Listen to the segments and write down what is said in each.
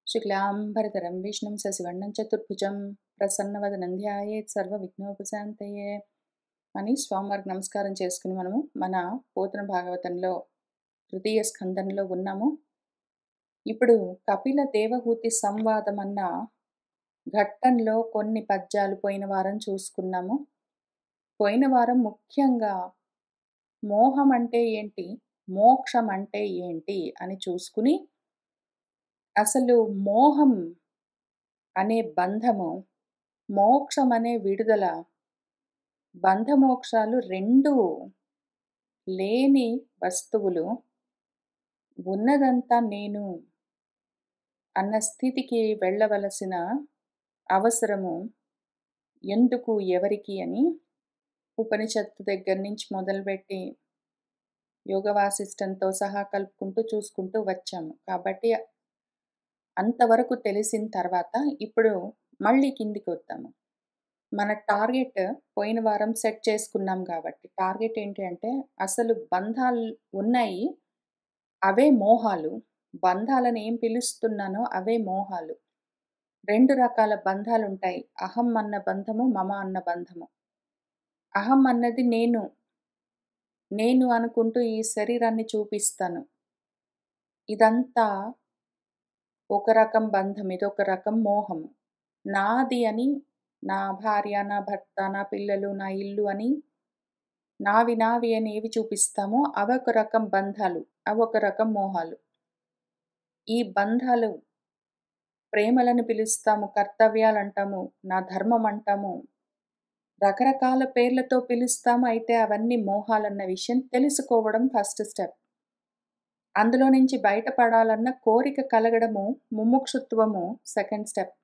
శుక్లాంబరధరం విష్ణుం శశివర్ణం చతుర్భుజం ప్రసన్నవదనం ధ్యాయేత్ సర్వవిఘ్నోపశాంతయే అని స్వామివారికి నమస్కారం చేసుకుని మనము మన పోతన భాగవతంలో తృతీయ స్కందంలో ఉన్నాము. ఇప్పుడు కపిల దేవహూతి సంవాదం అన్న ఘట్టంలో కొన్ని పద్యాలు పోయిన వారం చూసుకున్నాము. పోయిన వారం ముఖ్యంగా మోహం అంటే ఏంటి, మోక్షం అంటే ఏంటి అని చూసుకుని, అసలు మోహం అనే బంధము, మోక్షం అనే విడుదల, బంధమోక్షాలు రెండు లేని వస్తువులు, ఉన్నదంతా నేను అన్న స్థితికి వెళ్ళవలసిన అవసరము ఎందుకు, ఎవరికి అని ఉపనిషత్తు దగ్గర నుంచి మొదలుపెట్టి యోగ వాసిష్టంతో సహా కలుపుకుంటూ చూసుకుంటూ వచ్చాము. కాబట్టి అంతవరకు తెలిసిన తర్వాత ఇప్పుడు మళ్ళీ కిందికి వద్దాము. మన టార్గెట్ పోయిన వారం సెట్ చేసుకున్నాం కాబట్టి టార్గెట్ ఏంటి అంటే, అసలు బంధాలు ఉన్నాయి, అవే మోహాలు. బంధాలను ఏం పిలుస్తున్నానో అవే మోహాలు. రెండు రకాల బంధాలు ఉంటాయి. అహం అన్న బంధము, మమ అన్న బంధము. అహం అన్నది నేను, నేను అనుకుంటూ ఈ శరీరాన్ని చూపిస్తాను. ఇదంతా ఒక రకం బంధం, ఇదొక రకం మోహము. నాది అని, నా భార్య, నా భర్త, నా పిల్లలు, నా ఇల్లు అని నావి అని ఏవి చూపిస్తామో అవొక రకం బంధాలు, అవొక రకం మోహాలు. ఈ బంధాలు ప్రేమలను పిలుస్తాము, కర్తవ్యాలంటాము, నా ధర్మం అంటాము, రకరకాల పేర్లతో పిలుస్తాము. అయితే అవన్నీ మోహాలన్న విషయం తెలుసుకోవడం ఫస్ట్ స్టెప్. అందులో నుంచి బయటపడాలన్న కోరిక కలగడము, ముముక్షుత్వము సెకండ్ స్టెప్.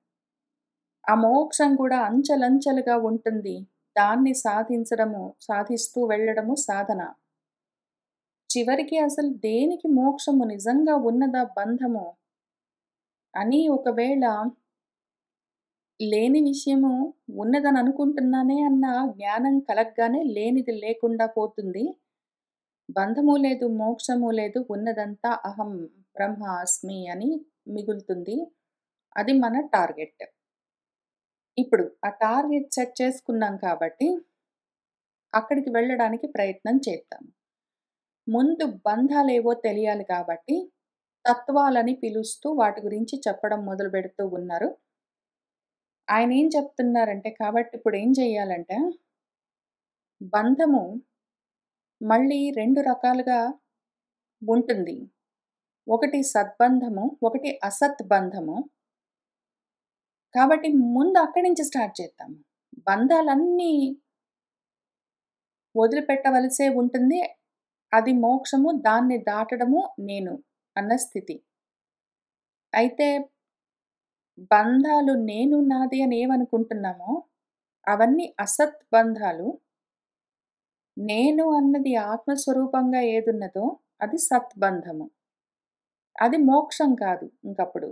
ఆ మోక్షం కూడా అంచెలంచెలుగా ఉంటుంది. దాన్ని సాధించడము, సాధిస్తూ వెళ్ళడము సాధన. చివరికి అసలు దేనికి మోక్షము, నిజంగా ఉన్నదా బంధము అని ఒకవేళ లేని విషయము ఉన్నదని అనుకుంటున్నానే అన్న జ్ఞానం కలగ్గానే లేనిది లేకుండా పోతుంది. బంధము లేదు, మోక్షము లేదు, ఉన్నదంతా అహం బ్రహ్మాస్మి అని మిగులుతుంది. అది మన టార్గెట్. ఇప్పుడు ఆ టార్గెట్ సెట్ చేసుకున్నాం కాబట్టి అక్కడికి వెళ్ళడానికి ప్రయత్నం చేద్దాం. ముందు బంధాలేవో తెలియాలి కాబట్టి తత్వాలని పిలుస్తూ వాటి గురించి చెప్పడం మొదలుపెడుతూ ఉన్నారు. ఆయన ఏం చెప్తున్నారంటే, కాబట్టి ఇప్పుడు ఏం చేయాలంటే, బంధము మళ్ళీ రెండు రకాలుగా ఉంటుంది. ఒకటి సద్బంధము, ఒకటి అసత్బంధము. కాబట్టి ముందు అక్కడి నుంచి స్టార్ట్ చేద్దాము. బంధాలన్నీ వదిలిపెట్టవలసే ఉంటుంది. అది మోక్షము, దాన్ని దాటడము నేను అన్న స్థితి. అయితే బంధాలు నేను, నాది అని ఏమనుకుంటున్నామో అవన్నీ అసత్ బంధాలు. నేను అన్నది ఆత్మస్వరూపంగా ఏదున్నదో అది సత్బంధము. అది మోక్షం కాదు ఇంకప్పుడు.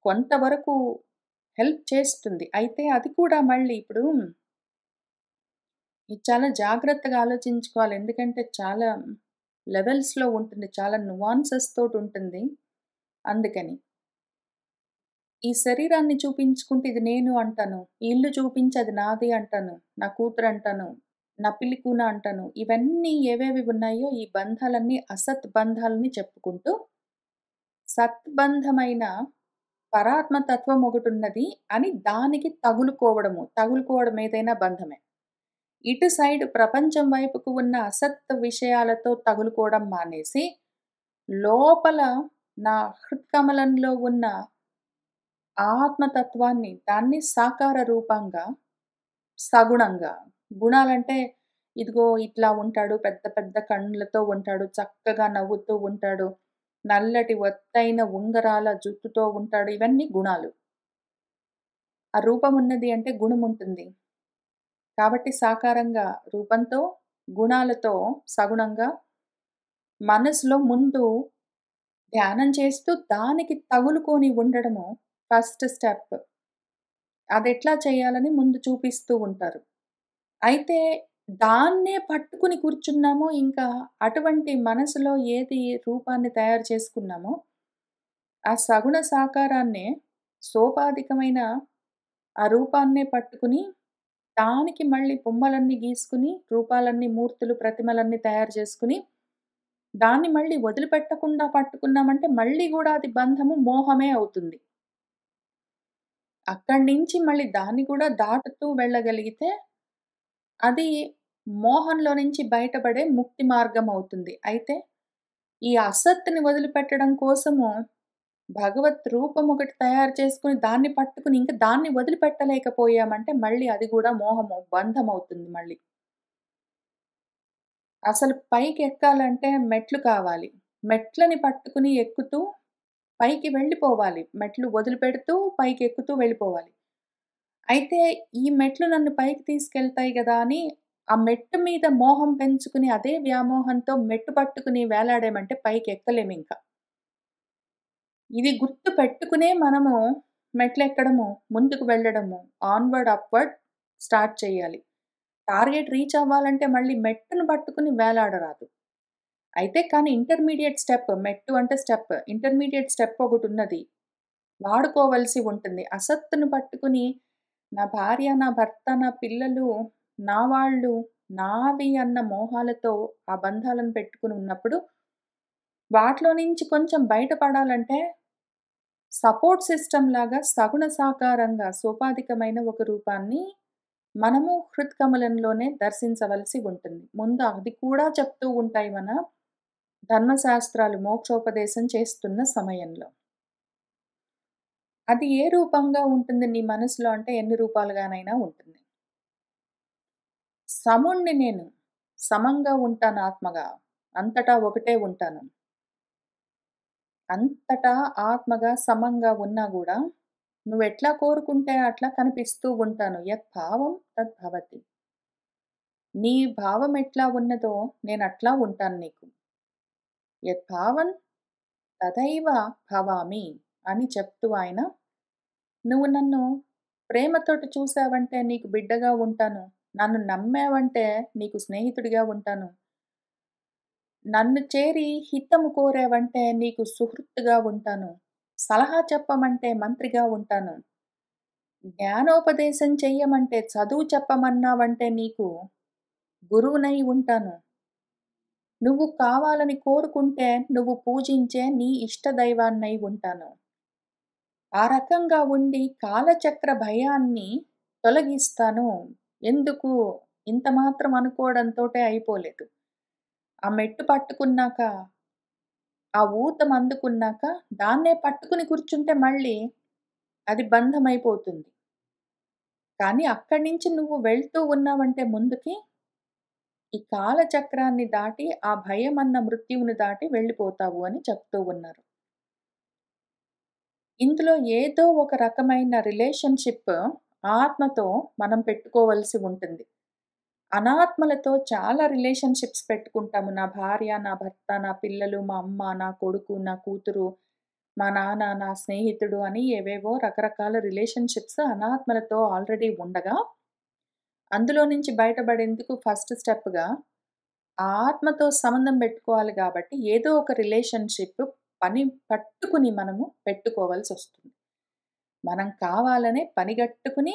కొంతవరకు హెల్ప్ చేస్తుంది. అయితే అది కూడా మళ్ళీ ఇప్పుడు ఇది చాలా జాగ్రత్తగా ఆలోచించుకోవాలి. ఎందుకంటే చాలా లెవెల్స్‌లో ఉంటుంది. చాలా నువాన్సెస్ తోటుంటుంది. అందుకని. ఈ శరీరాన్ని చూపించుకుంటే ఇది నేను అంటాను. ఈ ఇల్లు చూపించి అది నాది అంటాను. నా కూతురంటాను. నా పిల్లి కూన అంటాను. ఇవన్నీ ఏవేవి ఉన్నాయో ఈ బంధాలన్నీ అసత్ బంధాలని చెప్పుకుంటూ, సత్బంధమైన పరాత్మ తత్వం ఒకటున్నది అని దానికి తగులుకోవడము. తగులుకోవడం ఏదైనా బంధమే. ఇటు సైడ్ ప్రపంచం వైపుకు ఉన్న అసత్ విషయాలతో తగులుకోవడం మానేసి, లోపల నా హృత్కమలంలో ఉన్న ఆత్మతత్వాన్ని, దాన్ని సాకార రూపంగా, సగుణంగా, గుణాలంటే ఇదిగో ఇట్లా ఉంటాడు, పెద్ద పెద్ద కళ్ళతో ఉంటాడు, చక్కగా నవ్వుతూ ఉంటాడు, నల్లటి ఒత్తైన ఉంగరాల జుట్టుతో ఉంటాడు, ఇవన్నీ గుణాలు. ఆ రూపం ఉన్నది అంటే గుణం ఉంటుంది. కాబట్టి సాకారంగా రూపంతో, గుణాలతో సగుణంగా మనసులో ముందు ధ్యానం చేస్తూ దానికి తగులుకొని ఉండడము ఫస్ట్ స్టెప్. అదెట్లా చేయాలని ముందు చూపిస్తూ ఉంటారు. అయితే దాన్నే పట్టుకుని కూర్చున్నామో, ఇంకా అటువంటి మనసులో ఏది రూపాన్ని తయారు చేసుకున్నామో, ఆ సగుణ సాకారాన్నే సోపాధికమైన ఆ రూపాన్నే పట్టుకుని, దానికి మళ్ళీ బొమ్మలన్నీ గీసుకుని, రూపాలన్నీ, మూర్తులు, ప్రతిమలన్నీ తయారు చేసుకుని, దాన్ని మళ్ళీ వదిలిపెట్టకుండా పట్టుకున్నామంటే మళ్ళీ గూడా అది బంధము, మోహమే అవుతుంది. అక్కడి నుంచి మళ్ళీ దాన్ని కూడా దాటుతూ వెళ్ళగలిగితే, అది మోహంలో నుంచి బయటపడే ముక్తి మార్గం అవుతుంది. అయితే ఈ అసత్తుని వదిలిపెట్టడం కోసము భగవత్ రూపం ఒకటి తయారు చేసుకొని దాన్ని పట్టుకుని ఇంక దాన్ని వదిలిపెట్టలేకపోయామంటే మళ్ళీ అది గూడా మోహము, బంధమవుతుంది మళ్ళీ. అసలు పైకెక్కాలంటే మెట్లు కావాలి. మెట్లని పట్టుకుని ఎక్కుతూ పైకి వెళ్ళిపోవాలి. మెట్లు వదిలిపెడుతూ పైకెక్కుతూ వెళ్ళిపోవాలి. అయితే ఈ మెట్లు నన్ను పైకి తీసుకెళ్తాయి గదా! అని ఆ మెట్టు మీద మోహం పెంచుకుని అదే వ్యామోహంతో మెట్టు పట్టుకుని వేలాడామంటే పైకెక్కలేమింక. ఇది గుర్తు పెట్టుకునే మనము మెట్లెక్కడము, ముందుకు వెళ్ళడము, ఆన్‌వర్డ్, అప్‌వర్డ్ స్టార్ట్ చేయాలి. టార్గెట్ రీచ్ అవ్వాలంటే మళ్ళీ మెట్టును పట్టుకుని వేలాడరాదు. అయితే కానీ ఇంటర్మీడియేట్ స్టెప్, మెట్టు అంటే స్టెప్. ఇంటర్మీడియేట్ స్టెప్ ఒకటున్నది. వాడుకోవలసి ఉంటుంది. అసత్తును పట్టుకుని నా భార్య, నా భర్త, నా పిల్లలు, నా వాళ్ళు, నావి అన్న మోహాలతో ఆ బంధాలను పెట్టుకొని ఉన్నప్పుడు, వాటిలో నుంచి కొంచెం బయటపడాలంటే సపోర్ట్ సిస్టమ్ లాగా సగుణ సాకారంగా సోపాధికమైన ఒక రూపాన్ని మనము హృత్కమలంలోనే దర్శించవలసి ఉంటుంది. ముందు అది కూడా చెప్తూ ఉంటాయి మన ధర్మశాస్త్రాలు మోక్షోపదేశం చేస్తున్న సమయంలో. అది ఏ రూపంగా ఉంటుంది నీ మనసులో అంటే ఎన్ని రూపాలుగానైనా ఉంటుంది. సముణ్ణి నేను. సమంగా ఉంటాను ఆత్మగా. అంతటా ఒకటే ఉంటాను. అంతటా ఆత్మగా సమంగా ఉన్నా గూడా, నువ్వెట్లా కోరుకుంటే అట్లా కనిపిస్తూ ఉంటాను. యత్ భావం తద్భవతి. నీ భావం ఎట్లా ఉన్నదో నేనట్లా ఉంటాను నీకు. యత్ భావం తథైవ భవామి అని చెప్తూ ఆయన, నువ్వు నన్ను ప్రేమతోటి చూసావంటే నీకు బిడ్డగా ఉంటాను. నన్ను నమ్మావంటే నీకు స్నేహితుడిగా ఉంటాను. నన్ను చేరి హితము కోరావంటే నీకు సుహృత్తుగా ఉంటాను. సలహా చెప్పమంటే మంత్రిగా ఉంటాను. జ్ఞానోపదేశం చెయ్యమంటే, చదువు చెప్పమన్నావంటే నీకు గురువునై ఉంటాను. నువ్వు కావాలని కోరుకుంటే నువ్వు పూజించే నీ ఇష్టదైవాన్నై ఉంటాను. ఆ రకంగా ఉండి కాలచక్ర భయాన్ని తొలగిస్తాను. ఎందుకు ఇంత మాత్రం అనుకోవడంతోటే అయిపోలేదు. ఆ మెట్టు పట్టుకున్నాక, ఆ ఊతం అందుకున్నాక దాన్నే పట్టుకుని కూర్చుంటే మళ్ళీ అది బంధమైపోతుంది. కానీ అక్కడి నుంచి నువ్వు వెళ్తూ ఉన్నావంటే ముందుకి, ఈ కాలచక్రాన్ని దాటి, ఆ భయమన్న మృత్యువుని దాటి వెళ్ళిపోతావు అని చెప్తూ ఉన్నారు. ఇందులో ఏదో ఒక రకమైన రిలేషన్‌షిప్ ఆత్మతో మనం పెట్టుకోవలసి ఉంటుంది. అనాత్మలతో చాలా రిలేషన్‌షిప్స్ పెట్టుకుంటాము. నా భార్య, నా భర్త, నా పిల్లలు, మా అమ్మ, నా కొడుకు, నా కూతురు, మా నాన్న, నా స్నేహితుడు అని ఏవేవో రకరకాల రిలేషన్‌షిప్స్ అనాత్మలతో ఆల్రెడీ ఉండగా, అందులో నుంచి బయటపడేందుకు ఫస్ట్ స్టెప్‌గా ఆ ఆత్మతో సంబంధం పెట్టుకోవాలి గాబట్టి, ఏదో ఒక రిలేషన్‌షిప్ పని పట్టుకుని మనము పెట్టుకోవాల్సొస్తుంది. మనం కావాలనే పనిగట్టుకుని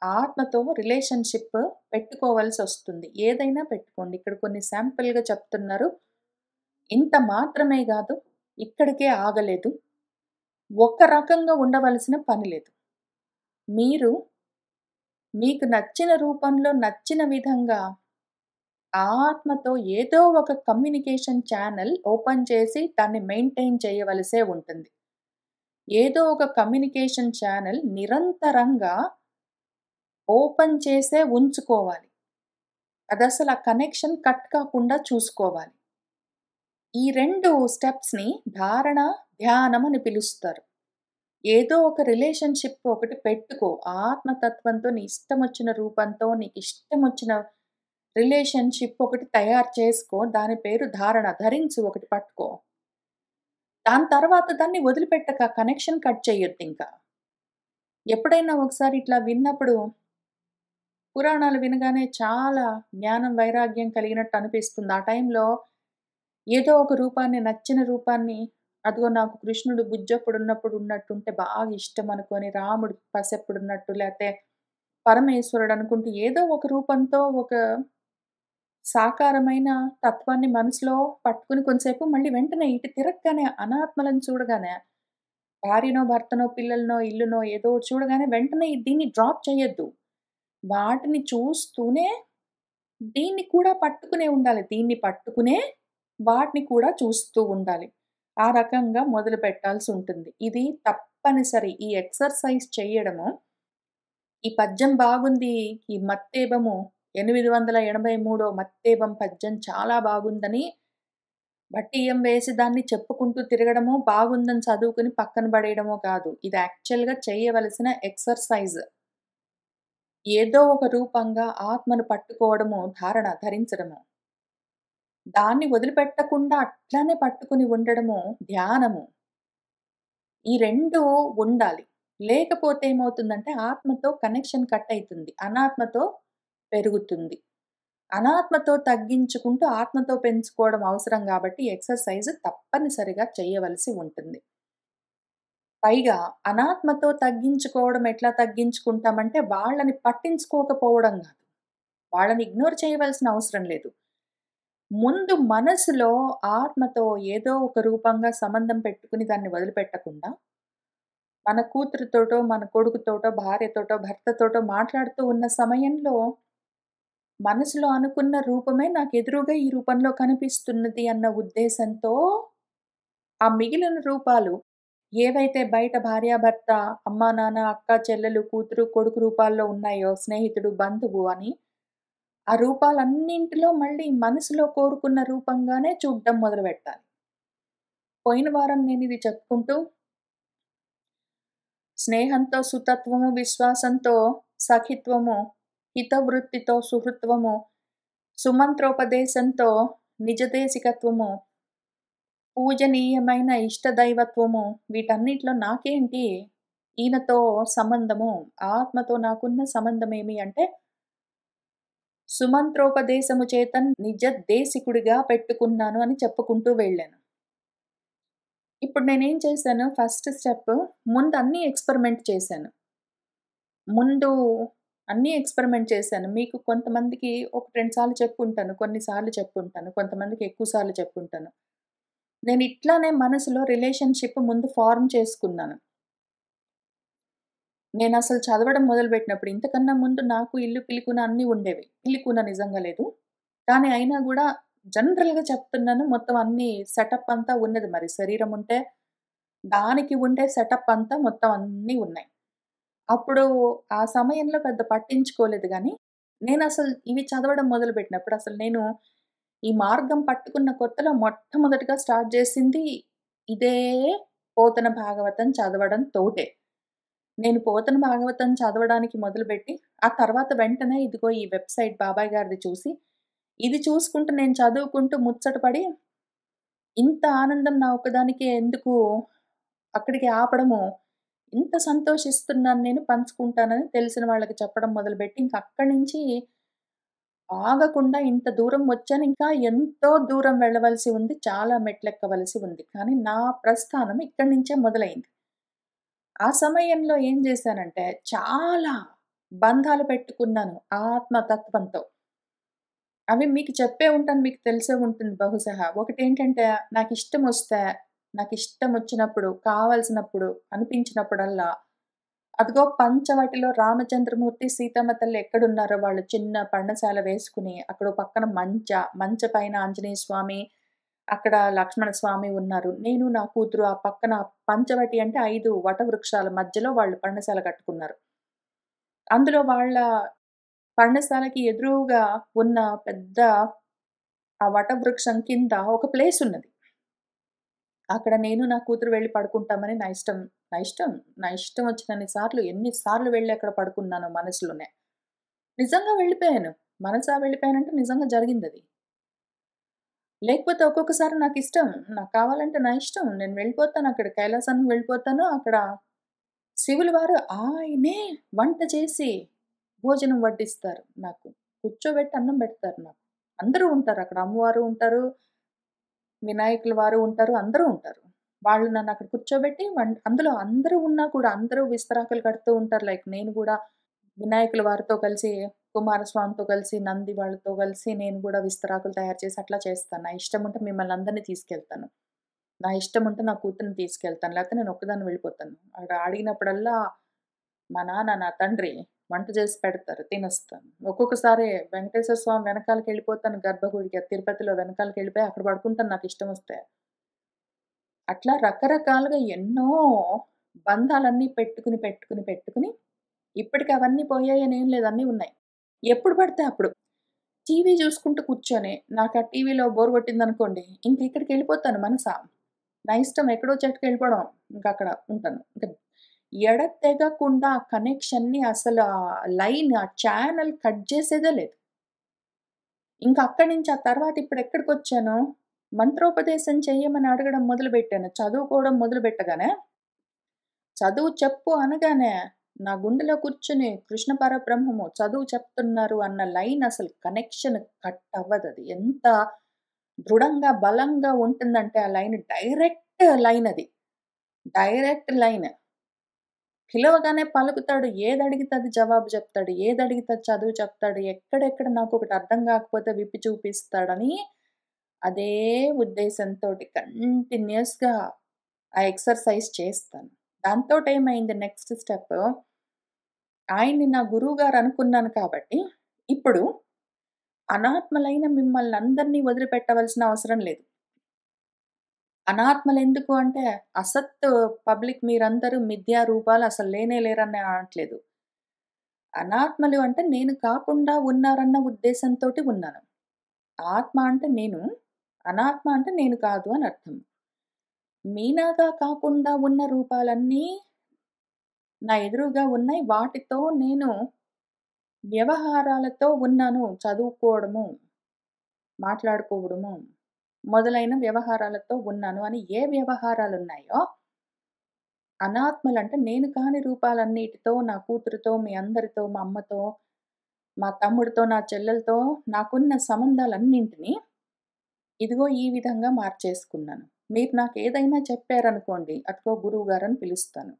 ఆత్మతో రిలేషన్‌షిప్ పెట్టుకోవాల్సొస్తుంది. ఏదైనా పెట్టుకోండి. ఇక్కడ కొన్ని శాంపుల్‌గా చెప్తున్నారు. ఇంత మాత్రమే గాదు, ఇక్కడికే ఆగలేదు. ఒక రకంగా ఉండవలసిన పని లేదు. మీరు మీకు నచ్చిన రూపంలో, నచ్చిన విధంగా ఆత్మతో ఏదో ఒక కమ్యూనికేషన్ ఛానెల్ ఓపెన్ చేసి దాన్ని మెయింటైన్ చేయవలసే ఉంటుంది. ఏదో ఒక కమ్యూనికేషన్ ఛానెల్ నిరంతరంగా ఓపెన్ చేసే ఉంచుకోవాలి. అదసల ఆ కనెక్షన్ కట్ కాకుండా చూసుకోవాలి. ఈ 2 స్టెప్స్‌ని ధారణ, ధ్యానం అని పిలుస్తారు. ఏదో ఒక రిలేషన్‌షిప్ ఒకటి పెట్టుకో. ఆత్మతత్వంతో నీ ఇష్టమొచ్చిన రూపంతో నీకిష్టమొచ్చిన రిలేషన్‌షిప్ ఒకటి తయారు చేసుకో. దాని పేరు ధారణ. ధరించు ఒకటి పట్టుకో. దాని తర్వాత దాన్ని వదిలిపెట్టక కనెక్షన్ కట్ చేయొద్దింకా. ఎప్పుడైనా ఒకసారి ఇట్లా విన్నప్పుడు పురాణాలు వినగానే చాలా జ్ఞానం, వైరాగ్యం కలిగినట్టు అనిపిస్తుంది. ఆ టైంలో ఏదో ఒక రూపాన్ని, నచ్చిన రూపాన్ని అదిగో నాకు కృష్ణుడు బుజ్జప్పుడున్నప్పుడు ఉన్నట్టుంటే బాగా ఇష్టం అనుకోని, రాముడు పసెప్పుడున్నట్టు లేతే పరమేశ్వరుడు అనుకుంటూ ఏదో ఒక రూపంతో ఒక సాకారమైన తత్వాన్ని మనసులో పట్టుకొని కొంతసేపు మళ్ళీ వెంటనే ఇటు తిరగగానే అనాత్మలను చూడగానే భార్యనో, భర్తనో, పిల్లలనో, ఇల్లునో ఏదో ఒకటి చూడగానే వెంటనే దీన్ని డ్రాప్ చేయొద్దు. వాటిని చూస్తూనే దీన్ని కూడా పట్టుకునే ఉండాలి. దీన్ని పట్టుకునే వాటిని కూడా చూస్తూ ఉండాలి. ఆ రకంగా మొదలుపెట్టాల్సుంటుంది. ఇది తప్పనిసరి. ఈ ఎక్సర్‌సైజ్ చెయ్యడము, ఈ పద్యం బాగుంది, ఈ మత్తేబము 883 మత్తేబం పద్యం చాలా బాగుందని బట్టియం వేసి దాన్ని చెప్పుకుంటూ తిరగడమో, బాగుందని చదువుకొని పక్కన పడేయడమో కాదు. ఇది యాక్చువల్‌గా చేయవలసిన ఎక్సర్‌సైజ్. ఏదో ఒక రూపంగా ఆత్మను పట్టుకోవడము, ధరించడము. దాన్ని వదిలిపెట్టకుండా అట్లానే పట్టుకొని ఉండడము ధ్యానము. ఈ 2 ఉండాలి. లేకపోతే ఏమవుతుందంటే ఆత్మతో కనెక్షన్ కట్ అయితుంది. అనాత్మతో పెరుగుతుంది. అనాత్మతో తగ్గించుకుంటూ ఆత్మతో పెంచుకోవడం అవసరం గాబట్టి ఎక్సర్‌సైజ్ తప్పనిసరిగా చేయవలసి ఉంటుంది. పైగా అనాత్మతో తగ్గించుకోవడం ఎట్లా తగ్గించుకుంటామంటే వాళ్ళని పట్టించుకోకపోవడం గాదు. వాళ్ళని ఇగ్నోర్ చేయవలసిన అవసరం లేదు. ముందు మనసులో ఆత్మతో ఏదో ఒక రూపంగా సంబంధం పెట్టుకొని దాన్ని వదిలిపెట్టకుండా, మన కూతురితోటో, మన కొడుకుతోటో, భార్యతోటో, భర్తతోటో మాట్లాడుతూ ఉన్న సమయంలో, మనసులో అనుకున్న రూపమే నాకెదురుగా ఈ రూపంలో కనిపిస్తున్నది అన్న ఉద్దేశంతో, ఆ మిగిలిన రూపాలు ఏవైతే బయట భార్యాభర్త, అమ్మా, నాన్న, అక్క, చెల్లెలు, కూతురు, కొడుకు రూపాల్లో ఉన్నాయో, స్నేహితుడు, బంధువు అని ఆ రూపాలన్నింటిలో మళ్ళీ మనసులో కోరుకున్న రూపంగానే చూడడం మొదలుపెట్టాలి. పోయిన వారం నేనిది చెప్పుకుంటూ, స్నేహంతో సుతత్వము, విశ్వాసంతో సఖిత్వము, హితవృత్తితో సుహృత్వము, సుమంత్రోపదేశంతో నిజదేశికత్వము, పూజనీయమైన ఇష్టదైవత్వము వీటన్నిటిలో నాకేంటి ఈయనతో సంబంధము, ఆత్మతో నాకున్న సంబంధమేమి అంటే సుమంత్రోపదేశము చేత నిజ దేశికుడిగా పెట్టుకున్నాను అని చెప్పుకుంటూ వెళ్ళాను. ఇప్పుడు నేనేం చేశాను ఫస్ట్ స్టెప్ ముందు అన్నీ ఎక్స్‌పెరిమెంట్ చేశాను. ముందు అన్నీ ఎక్స్‌పెరిమెంట్ చేశాను. మీకు కొంతమందికి ఒకటి, 2 సార్లు చెప్పుంటాను. కొన్ని సార్లు చెప్పుంటాను. కొంతమందికి ఎక్కువ సార్లు చెప్పుంటాను. నేను ఇట్లానే మనసులో రిలేషన్‌షిప్ ముందు ఫార్మ్ చేసుకున్నాను. నేనసలు చదవడం మొదలుపెట్టినప్పుడు ఇంతకన్నా ముందు నాకు ఇల్లు, పిలికున అన్నీ ఉండేవి. పిలికున నిజంగా లేదు. కానీ అయినా గూడా జనరల్‌గా చెప్తున్నాను. మొత్తం అన్నీ సెటప్ అంతా ఉన్నది మరి. శరీరం ఉంటే దానికి ఉండే సెటప్ అంతా మొత్తం అన్నీ ఉన్నాయి. అప్పుడు ఆ సమయంలో పెద్ద పట్టించుకోలేదు గానీ, నేనసలు ఇవి చదవడం మొదలుపెట్టినప్పుడు అసలు నేను ఈ మార్గం పట్టుకున్న కొత్తలో మొట్టమొదటిగా స్టార్ట్ జేసింది ఇదే పోతన భాగవతం చదవడం తోటే. నేను పోతన భాగవతం చదవడానికి మొదలుపెట్టి, ఆ తర్వాత వెంటనే ఇదిగో ఈ వెబ్‌సైట్ బాబాయ్ గారిది చూసి, ఇది చూసుకుంటూ నేను చదువుకుంటూ ముచ్చట పడి, ఇంత ఆనందం నా ఒక్కదానికే ఎందుకు అక్కడికి ఆపడము, ఇంత సంతోషిస్తున్నాను నేను పంచుకుంటానని తెలిసిన వాళ్ళకి చెప్పడం మొదలుపెట్టి, ఇంక అక్కడి నుంచి ఆగకుండా ఇంత దూరం వచ్చాను. ఇంకా ఎంతో దూరం వెళ్ళవలసి ఉంది. చాలా మెట్లెక్కవలసి ఉంది. కానీ నా ప్రస్థానం ఇక్కడి నుంచే మొదలైంది. ఆ సమయంలో ఏం జేశానంటే, చాలా బంధాలు పెట్టుకున్నాను ఆత్మతత్వంతో. అవి మీకు చెప్పే ఉంటాను. మీకు తెలిసే ఉంటుంది బహుశಃ. ఒకటేంటంటే, నాకిష్టమొచ్చినప్పుడు, కావాల్సినప్పుడు, అనిపించినప్పుడల్లా, అదిగో పంచవటిలో రామచంద్రమూర్తి, సీతమ్మ తల్లి ఎక్కడున్నారో వాళ్ళు చిన్న పర్ణశాల వేసుకుని, అక్కడో పక్కన మంచ పైన ఆంజనేయ స్వామి, అక్కడ లక్ష్మణ స్వామి ఉన్నారు. నేను, నా కూతురు ఆ పక్కన పంచవటి అంటే 5 వటవృక్షాల మధ్యలో వాళ్ళు పర్ణశాల కట్టుకున్నారు. అందులో వాళ్ళ పర్ణశాలకి ఎదురుగా ఉన్న పెద్ద ఆ వటవృక్షం కింద ఒక ప్లేసున్నది. అక్కడ నేను, నా కూతురు వెళ్లి పడుకుంటామని నా ఇష్టం వచ్చినన్ని సార్లు, ఎన్ని సార్లు వెళ్లి అక్కడ పడుకున్నానో మనసులోనే. నిజంగా వెళ్ళిపోయాను. మనసా వెళ్ళిపోయానంటే నిజంగా జరిగిందది. లేకపోతే ఒక్కొక్కసారి నాకిష్టం. నాకు కావాలంటే నా ఇష్టం. నేను వెళ్ళిపోతాను అక్కడ కైలాసానికి వెళ్ళిపోతాను. అక్కడ శివుల వారు ఆయనే వంట చేసి భోజనం వడ్డిస్తారు నాకు. కూర్చోబెట్టి అన్నం పెడతారు నాకు. అందరూ ఉంటారు అక్కడ. అమ్మవారు ఉంటారు, వినాయకుల వారు ఉంటారు, అందరూ ఉంటారు. వాళ్ళు నన్నక్కడ కూర్చోబెట్టి అందులో అందరూ ఉన్నా కూడా అందరూ విస్తరాకులు కడుతూ ఉంటారు. లైక్ నేను గూడా వినాయకుల వారితో కలిసి, కుమారస్వామితో కలిసి, నంది వాళ్ళతో కలిసి నేను గూడా విస్తరాకులు తయారు చేసి అట్లా చేస్తాను. నా ఇష్టముంటే మిమ్మల్ని అందరిని తీసుకెళ్తాను. నా ఇష్టముంటే నా కూతురిని తీసుకెళ్తాను. లేకపోతే నేను ఒక్కదాన్ని వెళ్ళిపోతాను. అక్కడ అడిగినప్పుడల్లా మా నాన్న, నా తండ్రి వంట చేసి పెడతారు. తినొస్తాను. ఒక్కొక్కసారి వెంకటేశ్వర స్వామి వెనకాలకెళ్ళిపోతాను గర్భగుడికి. తిరుపతిలో వెనకాలకెళ్ళిపోయి అక్కడ పడుకుంటాను నాకిష్టమొస్తే. అట్లా రకరకాలుగా ఎన్నో బంధాలన్నీ పెట్టుకుని ఇప్పటికి అవన్నీ పోయాయని ఏం లేదు. అన్నీ ఉన్నాయి. ఎప్పుడు పడితే అప్పుడు. టీవీ చూసుకుంటూ కూర్చొని నాకు ఆ టీవీలో బోర్ కొట్టిందనుకోండి, ఇంక ఇక్కడికెళ్ళిపోతాను మనసా. నా ఇష్టం ఎక్కడో చెట్టుకెళ్ళిపోవడం. ఇంకక్కడ ఉంటాను. ఇంక ఎడతెగకుండా ఆ కనెక్షన్‌ని అసలు ఆ లైన్, ఆ ఛానెల్ కట్ చేసేదే లేదు. ఇంక అక్కడి నుంచి ఆ తర్వాత ఇప్పుడెక్కడికొచ్చాను, మంత్రోపదేశం చెయ్యమని అడగడం మొదలుపెట్టాను. చదువుకోవడం మొదలుపెట్టగానే, చదువు చెప్పు అనగానే, నా గుండెలో కూర్చొని కృష్ణ పరబ్రహ్మము చదువు చెప్తున్నారు అన్న లైన్ అసలు కనెక్షన్ కట్ అవ్వదది. ఎంత దృఢంగా, బలంగా ఉంటుందంటే ఆ లైన్ డైరెక్ట్ లైన్ అది. Direct line. పిలవగానే పలుకుతాడు. ఏదడిగితే అది జవాబు చెప్తాడు. ఏదడిగితే అది చదువు చెప్తాడు. ఎక్కడెక్కడ నాకొకటి అర్థం కాకపోతే విప్పి చూపిస్తాడని అదే ఉద్దేశంతోటి కంటిన్యూయస్‌గా ఆ ఎక్సర్‌సైజ్ చేస్తాను. దాంతోటేమైంది నెక్స్ట్ స్టెప్, ఆయన్ని నా గురువుగారు అనుకున్నాను కాబట్టి, ఇప్పుడు అనాత్మలైన మిమ్మల్నందరిని వదిలిపెట్టవలసిన అవసరం లేదు. అనాత్మలెందుకు అంటే, అసత్ పబ్లిక్ మీరందరూ మిథ్యా రూపాలు అసలు లేనే లేరని అనట్లేదు. అనాత్మలు అంటే నేను కాకుండా ఉన్నారన్న ఉద్దేశంతోటి ఉన్నాను. ఆత్మ అంటే నేను, అనాత్మ అంటే నేను కాదు అని అర్థం. మీలాగా కాకుండా ఉన్న రూపాలన్నీ నా ఎదురుగా ఉన్నాయి. వాటితో నేను వ్యవహారాలతో ఉన్నాను. చదువుకోవడము, మాట్లాడుకోవడము మొదలైన వ్యవహారాలతో ఉన్నాను అని ఏ వ్యవహారాలున్నాయో, అనాత్మలంటే నేను కాని రూపాలన్నిటితో, నా కూతురుతో, మీ అందరితో, మా అమ్మతో, మా తమ్ముడితో, నా చెల్లెలతో నాకున్న సంబంధాలన్నింటిని ఇదిగో ఈ విధంగా మార్చేసుకున్నాను. మీరు నాకేదైనా చెప్పారనుకోండి, అదిగో గురువుగారని పిలుస్తాను.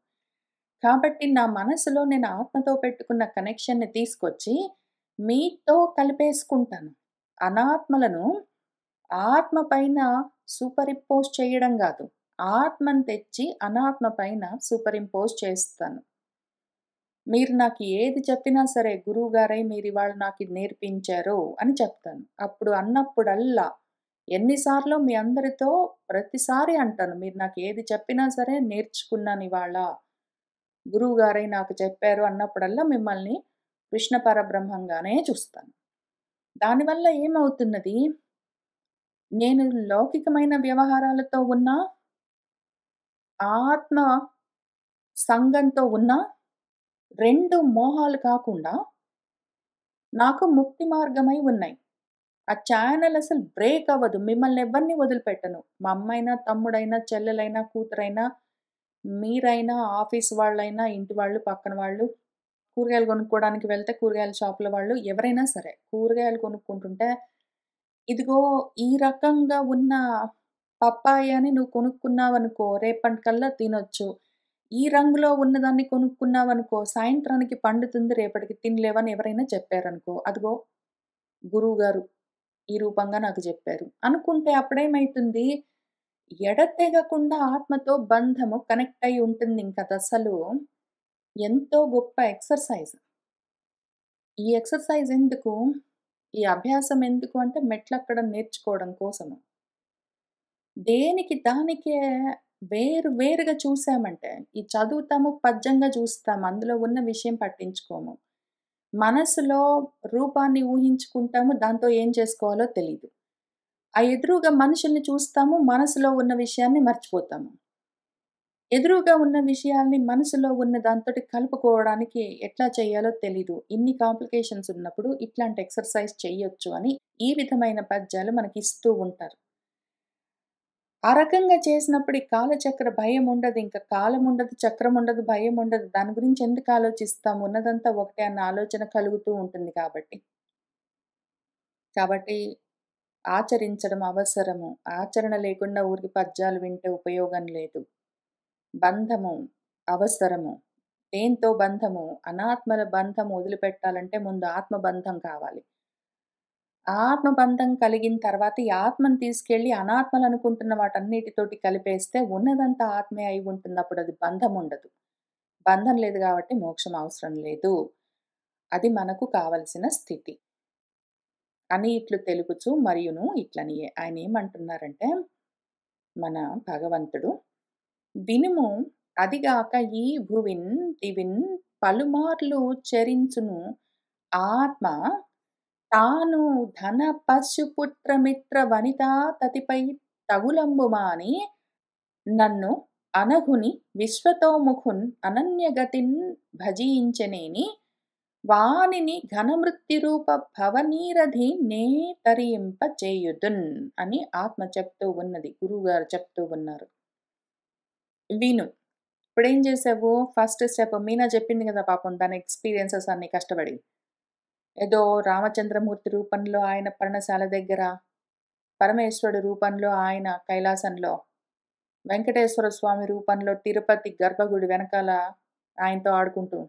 కాబట్టి నా మనసులో నేను ఆత్మతో పెట్టుకున్న కనెక్షన్‌ని తీసుకొచ్చి మీతో కలిపేసుకుంటాను. అనాత్మలను ఆత్మ పైన సూపర్ ఇంపోజ్ చేయడం గాదు. ఆత్మను తెచ్చి అనాత్మ పైన సూపర్ ఇంపోజ్ చేస్తాను. మీరు నాకు ఏది చెప్పినా సరే గురువుగారై మీరివాళ నాకిది నేర్పించారు అని చెప్తాను. అప్పుడు అన్నప్పుడల్లా ఎన్ని సార్లో మీ అందరితో ప్రతిసారి అంటాను. మీరు నాకు ఏది చెప్పినా సరే నేర్చుకున్నానివాళ. గురువుగారై నాకు చెప్పారు అన్నప్పుడల్లా మిమ్మల్ని కృష్ణ పరబ్రహ్మంగానే చూస్తాను. దానివల్ల ఏమవుతున్నది? నేను లౌకికమైన వ్యవహారాలతో ఉన్నా, ఆత్మ సంగంతో ఉన్నా 2 మోహాలు కాకుండా నాకు ముక్తి మార్గమై ఉన్నాయి. ఆ ఛానెల్ అసలు బ్రేక్ అవ్వదు. మిమ్మల్ని ఎవ్వరిని వదిలిపెట్టను. మా అమ్మైనా, తమ్ముడైనా, చెల్లెలైనా, కూతురైనా, మీరైనా, ఆఫీస్ వాళ్ళైనా, ఇంటి వాళ్ళు, పక్కన వాళ్ళు, కూరగాయలు కొనుక్కోవడానికి వెళ్తే కూరగాయల షాపుల వాళ్ళు ఎవరైనా సరే, కూరగాయలు కొనుక్కుంటుంటే, ఇదిగో ఈ రకంగా ఉన్న పప్పాయని నువ్వు కొనుక్కున్నావనుకో, రేపటికల్లా తినొచ్చు. ఈ రంగులో ఉన్నదాన్ని కొనుక్కున్నావనుకో, సాయంత్రానికి పండుతుంది, రేపటికి తినలేవని ఎవరైనా చెప్పారనుకో, అదిగో గురువుగారు ఈ రూపంగా నాకు జెప్పారు. అనుకుంటే అప్పుడేమైతుంది, ఎడతెగకుండా ఆత్మతో బంధము కనెక్ట్ అయ్యి ఉంటుందింకదసలు. ఎంతో గొప్ప ఎక్సర్‌సైజ్. ఈ ఎక్సర్‌సైజ్ ఎందుకు? ఈ అభ్యాసం ఎందుకు అంటే మెట్లెక్కడం నేర్చుకోవడం కోసము. దేనికి దానికే వేరుగా చూసామంటే, ఈ చదువుతాము, పద్యంగా చూస్తాము. అందులో ఉన్న విషయం పట్టించుకోము. మనసులో రూపాన్ని ఊహించుకుంటాము. దాంతో ఏం చేసుకోవాలో తెలీదు. ఆ ఎదురుగా మనుషుల్ని చూస్తాము. మనసులో ఉన్న విషయాన్ని మర్చిపోతాము. ఎదురుగా ఉన్న విషయాల్ని మనసులో ఉన్న దాంతోటి కలుపుకోవడానికి ఎట్లా చేయాలో తెలీదు. ఇన్ని కాంప్లికేషన్స్ ఉన్నప్పుడు ఇట్లాంటి ఎక్సర్‌సైజ్ చెయ్యొచ్చు అని ఈ విధమైన పద్యాలు మనకిస్తూ ఉంటారు. ఆ రకంగా చేసినప్పుడు ఈ కాలచక్ర భయముండదు. ఇంక కాలముండదు, చక్రముండదు, భయముండదు. దాని గురించి ఎందుకు ఆలోచిస్తాము? ఉన్నదంతా ఒకటే అన్న ఆలోచన కలుగుతూ ఉంటుంది కాబట్టి. కాబట్టి ఆచరించడం అవసరము. ఆచరణ లేకుండా ఊరికే పద్యాలు వింటే ఉపయోగం లేదు. బంధము అవసరము. దేనితో బంధము? అనాత్మల బంధం వదిలిపెట్టాలంటే ముందు ఆత్మబంధం కావాలి. ఆత్మబంధం కలిగిన తర్వాత ఈ ఆత్మను తీసుకెళ్ళి అనాత్మలనుకుంటున్న వాటన్నిటితోటి కలిపేస్తే ఉన్నదంతా ఆత్మే అయి ఉంటుంది. అప్పుడది బంధం ఉండదు. బంధం లేదు గాబట్టి మోక్షం అవసరం లేదు. అది మనకు కావలసిన స్థితి. అని ఇట్లు తెలుపుచు మరియును ఇట్లనియే. ఆయనేమంటున్నారంటే మన భగవంతుడు, వినుము అదిగాక ఈ భువిన్ దివిన్ పలుమార్లు చరించును ఆత్మ తాను ధన పశు పుత్ర మిత్ర వనితా తతిపై తగులంబుమాని నన్ను అనఘుని విశ్వతోముఖున్ అనన్యగతిన్ భజించెనేని వానిని ఘనమృత్యురూప భవనీరధి నే తరింప చేయుదున్ అని ఆత్మ చెప్తూ ఉన్నది. గురువుగారు చెప్తూ ఉన్నారు. విను. ఇప్పుడేం చేసావు? ఫస్ట్ స్టెప్ మీనా చెప్పింది కదా పాపం తన ఎక్స్‌పీరియన్సెస్ అన్నీ కష్టపడి. ఏదో రామచంద్రమూర్తి రూపంలో ఆయన పర్ణశాల దగ్గర, పరమేశ్వరుడు రూపంలో ఆయన కైలాసంలో, వెంకటేశ్వర స్వామి రూపంలో తిరుపతి గర్భగుడి వెనకాల ఆయనతో ఆడుకుంటూ.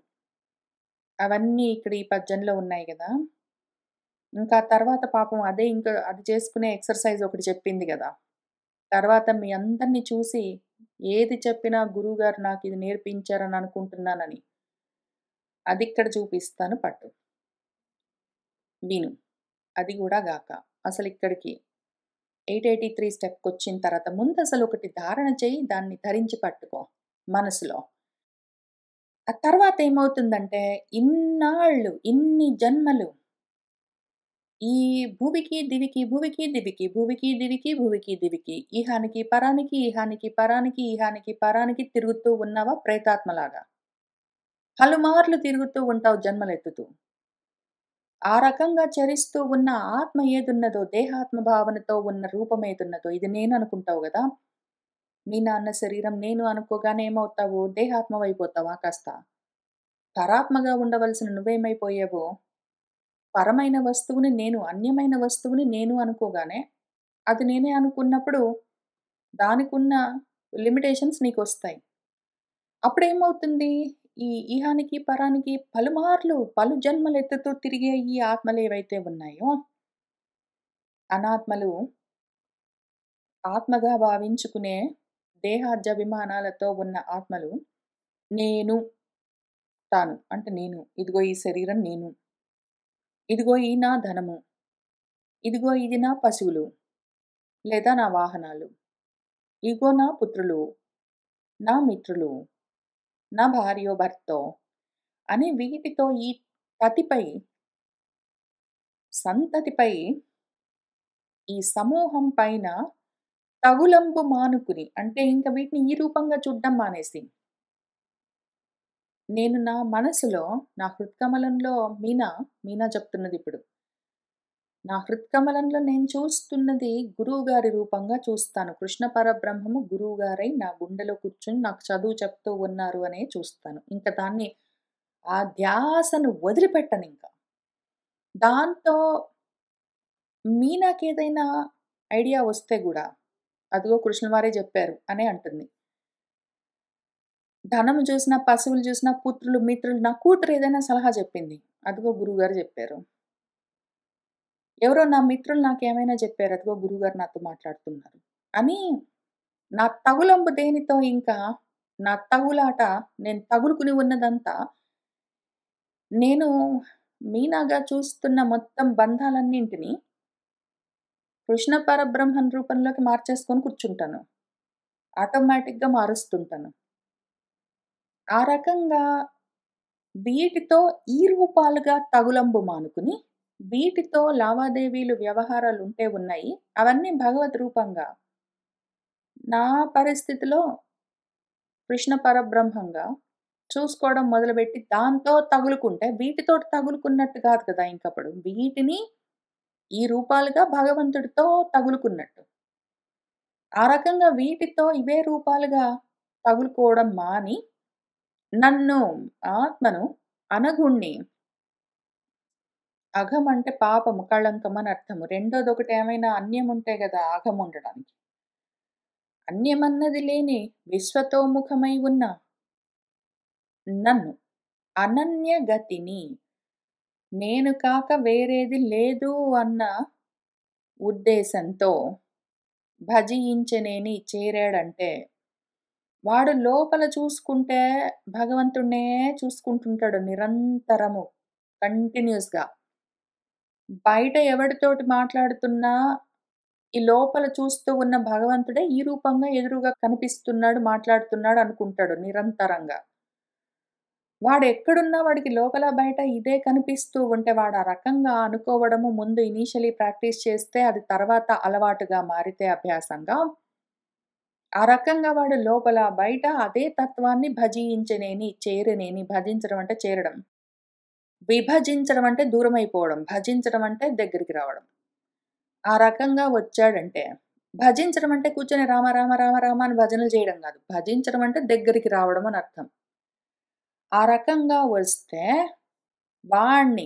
అవన్నీ ఇక్కడ ఈ పద్యంలో ఉన్నాయి గదా! ఇంకా తర్వాత పాపం అదే ఇంకా అది చేసుకునే ఎక్సర్‌సైజ్ ఒకటి చెప్పింది గదా! తర్వాత మీ అందరిని చూసి ఏది చెప్పినా గురువుగారు నాకిది నేర్పించారని అనుకుంటున్నానని. అదిక్కడ చూపిస్తాను పట్టు. విను. అది గూడా గాక. అసలిక్కడికి 883 స్టెప్‌కొచ్చిన తర్వాత ముందసలు ఒకటి ధారణ చెయ్యి. దాన్ని ధరించి పట్టుకో మనసులో. ఆ తర్వాత ఏమవుతుందంటే ఇన్నాళ్ళు, ఇన్ని జన్మలు ఈ భువికి, దివికి, భువికి, దివికి, భువికి, దివికి, భువికి, దివికి, ఇహానికి, పరానికి, ఇహానికి, పరానికి, ఇహానికి, పరానికి తిరుగుతూ ఉన్నావా ప్రేతాత్మలాగా. పలుమార్లు తిరుగుతూ ఉంటావు జన్మలెత్తుతూ. ఆ రకంగా చరిస్తూ ఉన్న ఆత్మ ఏదున్నదో, దేహాత్మ భావనతో ఉన్న రూపం ఏదున్నదో, ఇది నేననుకుంటావు గదా! మీ నాన్న శరీరం నేను అనుకోగానే ఏమవుతావు? దేహాత్మవైపోతావా కాస్త. పరాత్మగా ఉండవలసిన నువ్వేమైపోయావో, పరమైన వస్తువుని నేను, అన్యమైన వస్తువుని నేను అనుకోగానే, అది నేనే అనుకున్నప్పుడు, దానికున్న లిమిటేషన్స్ నీకొస్తాయి. అప్పుడేమవుతుంది? ఈ ఇహానికి, పరానికి పలుమార్లు, పలు జన్మలెత్తుతూ తిరిగే ఈ ఆత్మలేవైతే ఉన్నాయో, అనాత్మలు ఆత్మగా భావించుకునే దేహాద్యభిమానాలతో ఉన్న ఆత్మలు, నేను, తాను అంటే నేను, ఇదిగో ఈ శరీరం నేను, ఇదిగో ఈ నా ధనము, ఇదిగో ఇది నా పశువులు, లేదా నా వాహనాలు, ఇగో నా పుత్రులు, నా మిత్రులు, నా భార్యో భర్తో అని వీటితో ఈ తతిపై, సంతతిపై, ఈ సమూహం పైన తగులంబు మానుకుని అంటే ఇంక వీటిని ఈ రూపంగా చూడ్డం మానేసి, నేను నా మనసులో, నా హృత్కమలంలో మీనా చెప్తున్నదిప్పుడు. నా హృత్కమలంలో నేను చూస్తున్నది గురువుగారి రూపంగా చూస్తాను. కృష్ణ పరబ్రహ్మము గురువుగారై నా గుండెలో కూర్చొని నాకు చదువు చెప్తూ ఉన్నారు అనే చూస్తాను. ఇంక దాన్ని ఆ ధ్యాసను వదిలిపెట్టనింక. దాంతో మీనాకేదైనా ఐడియా వస్తే గూడా, అదిగో కృష్ణుల వారే జెప్పారు అనే అంటుంది. ధనము చూసినా, పశువులు చూసినా, పుత్రులు, మిత్రులు నా కూతురు ఏదైనా సలహా చెప్పింది. అదిగో గురువుగారు జెప్పారు. ఎవరో నా మిత్రులు నాకేమైనా జెప్పారు. అదిగో గురువుగారు నాతో మాట్లాడుతున్నారు. అని నా తగులంబు దేనితో ఇంకా నా తగులాట నేను తగులుకుని ఉన్నదంతా నేను మీనాగా చూస్తున్న మొత్తం బంధాలన్నింటిని కృష్ణ పరబ్రహ్మం రూపంలోకి మార్చేసుకొని కూర్చుంటాను. ఆటోమేటిక్‌గా మారుస్తుంటాను. ఆ రకంగా వీటితో ఈ రూపాలుగా తగులంబు మానుకుని, వీటితో లావాదేవీలు, వ్యవహారాలుంటే ఉన్నాయి. అవన్నీ భగవద్ రూపంగా. నా పరిస్థితిలో కృష్ణ పరబ్రహ్మంగా చూసుకోవడం మొదలుపెట్టి, దాంతో తగులుకుంటే వీటితోటి తగులుకున్నట్టు కాదు కదా! ఇంకప్పుడు. వీటిని ఈ రూపాలుగా భగవంతుడితో తగులుకున్నట్టు. ఆ రకంగా వీటితో ఇవే రూపాలుగా తగులుకోవడం మాని, నన్ను ఆత్మను అనగుణ్ణి అఘం అంటే పాపము, కళంకం అని అర్థము. రెండోదొకటి ఏమైనా అన్యం ఉంటే గదా! అఘం ఉండడానికి. అన్యమన్నది లేని విశ్వతోముఖమై ఉన్న నన్ను అనన్య గతిని నేను కాక వేరేది లేదు అన్న ఉద్దేశంతో భజించనేని చేరాడంటే, వాడు లోపల చూసుకుంటే భగవంతుడినే చూసుకుంటుంటాడు నిరంతరము. కంటిన్యూయస్‌గా. బయట ఎవడితోటి మాట్లాడుతున్నా, ఈ లోపల చూస్తూ ఉన్న భగవంతుడే ఈ రూపంగా ఎదురుగా కనిపిస్తున్నాడు, మాట్లాడుతున్నాడు అనుకుంటాడు నిరంతరంగా. వాడెక్కడున్నా వాడికి లోపల బయట ఇదే కనిపిస్తూ ఉంటే వాడు ఆ రకంగా అనుకోవడము ముందు ఇనీషియలీ ప్రాక్టీస్ చేస్తే అది తర్వాత అలవాటుగా మారితే అభ్యాసంగా, ఆ రకంగా వాడు లోపల బయట అదే తత్వాన్ని భజించనేని, చేరనేని భజించడం అంటే చేరడం. విభజించడం అంటే దూరమైపోవడం. భజించడం అంటే దగ్గరికి రావడం. ఆ రకంగా వచ్చాడంటే, భజించడం అంటే కూర్చొని రామ రామ రామ రామ అని భజనలు చేయడం గాదు. భజించడం అంటే దగ్గరికి రావడం అని అర్థం. ఆ రకంగా వస్తే వాణ్ణి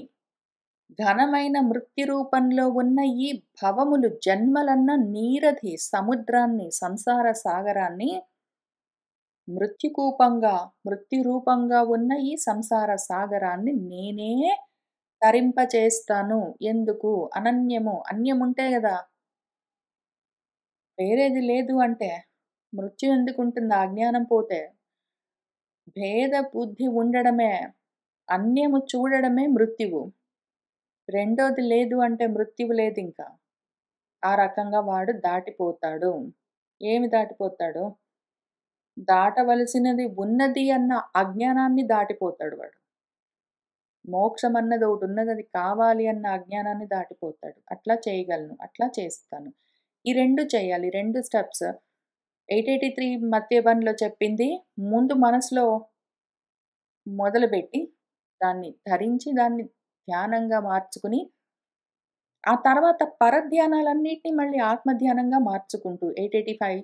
ఘనమైన మృత్యు రూపంలో ఉన్న ఈ భవములు జన్మలన్న నీరధి సముద్రాన్ని, సంసార సాగరాన్ని మృత్యు రూపంగా ఉన్న ఈ సంసార సాగరాన్ని నేనే తరింపచేస్తాను. ఎందుకు? అనన్యము. అన్యముంటే గదా! వేరేది లేదు అంటే, మృత్యు ఎందుకుంటుంది? ఆ అజ్ఞానం పోతే. భేద బుద్ధి ఉండడమే, అన్యము చూడడమే మృత్యువు. రెండోది లేదు అంటే మృత్యువు లేదింక. ఆ రకంగా వాడు దాటిపోతాడు. ఏమి దాటిపోతాడు? దాటవలసినది ఉన్నది అన్న అజ్ఞానాన్ని దాటిపోతాడు వాడు. మోక్షమన్నది ఒకటున్నది, అది కావాలి అన్న అజ్ఞానాన్ని దాటిపోతాడు. అట్లా చేయగలను. అట్లా చేస్తాను. ఈ 2 చేయాలి. 2 స్టెప్స్. 883 మత్యబంలో చెప్పింది ముందు మనసులో మొదలుబెట్టి, దాన్ని ధరించి, దాన్ని ధ్యానంగా మార్చుకుని, ఆ తర్వాత పరధ్యానాలన్నిటిని మళ్ళీ ఆత్మధ్యానంగా మార్చుకుంటూ 885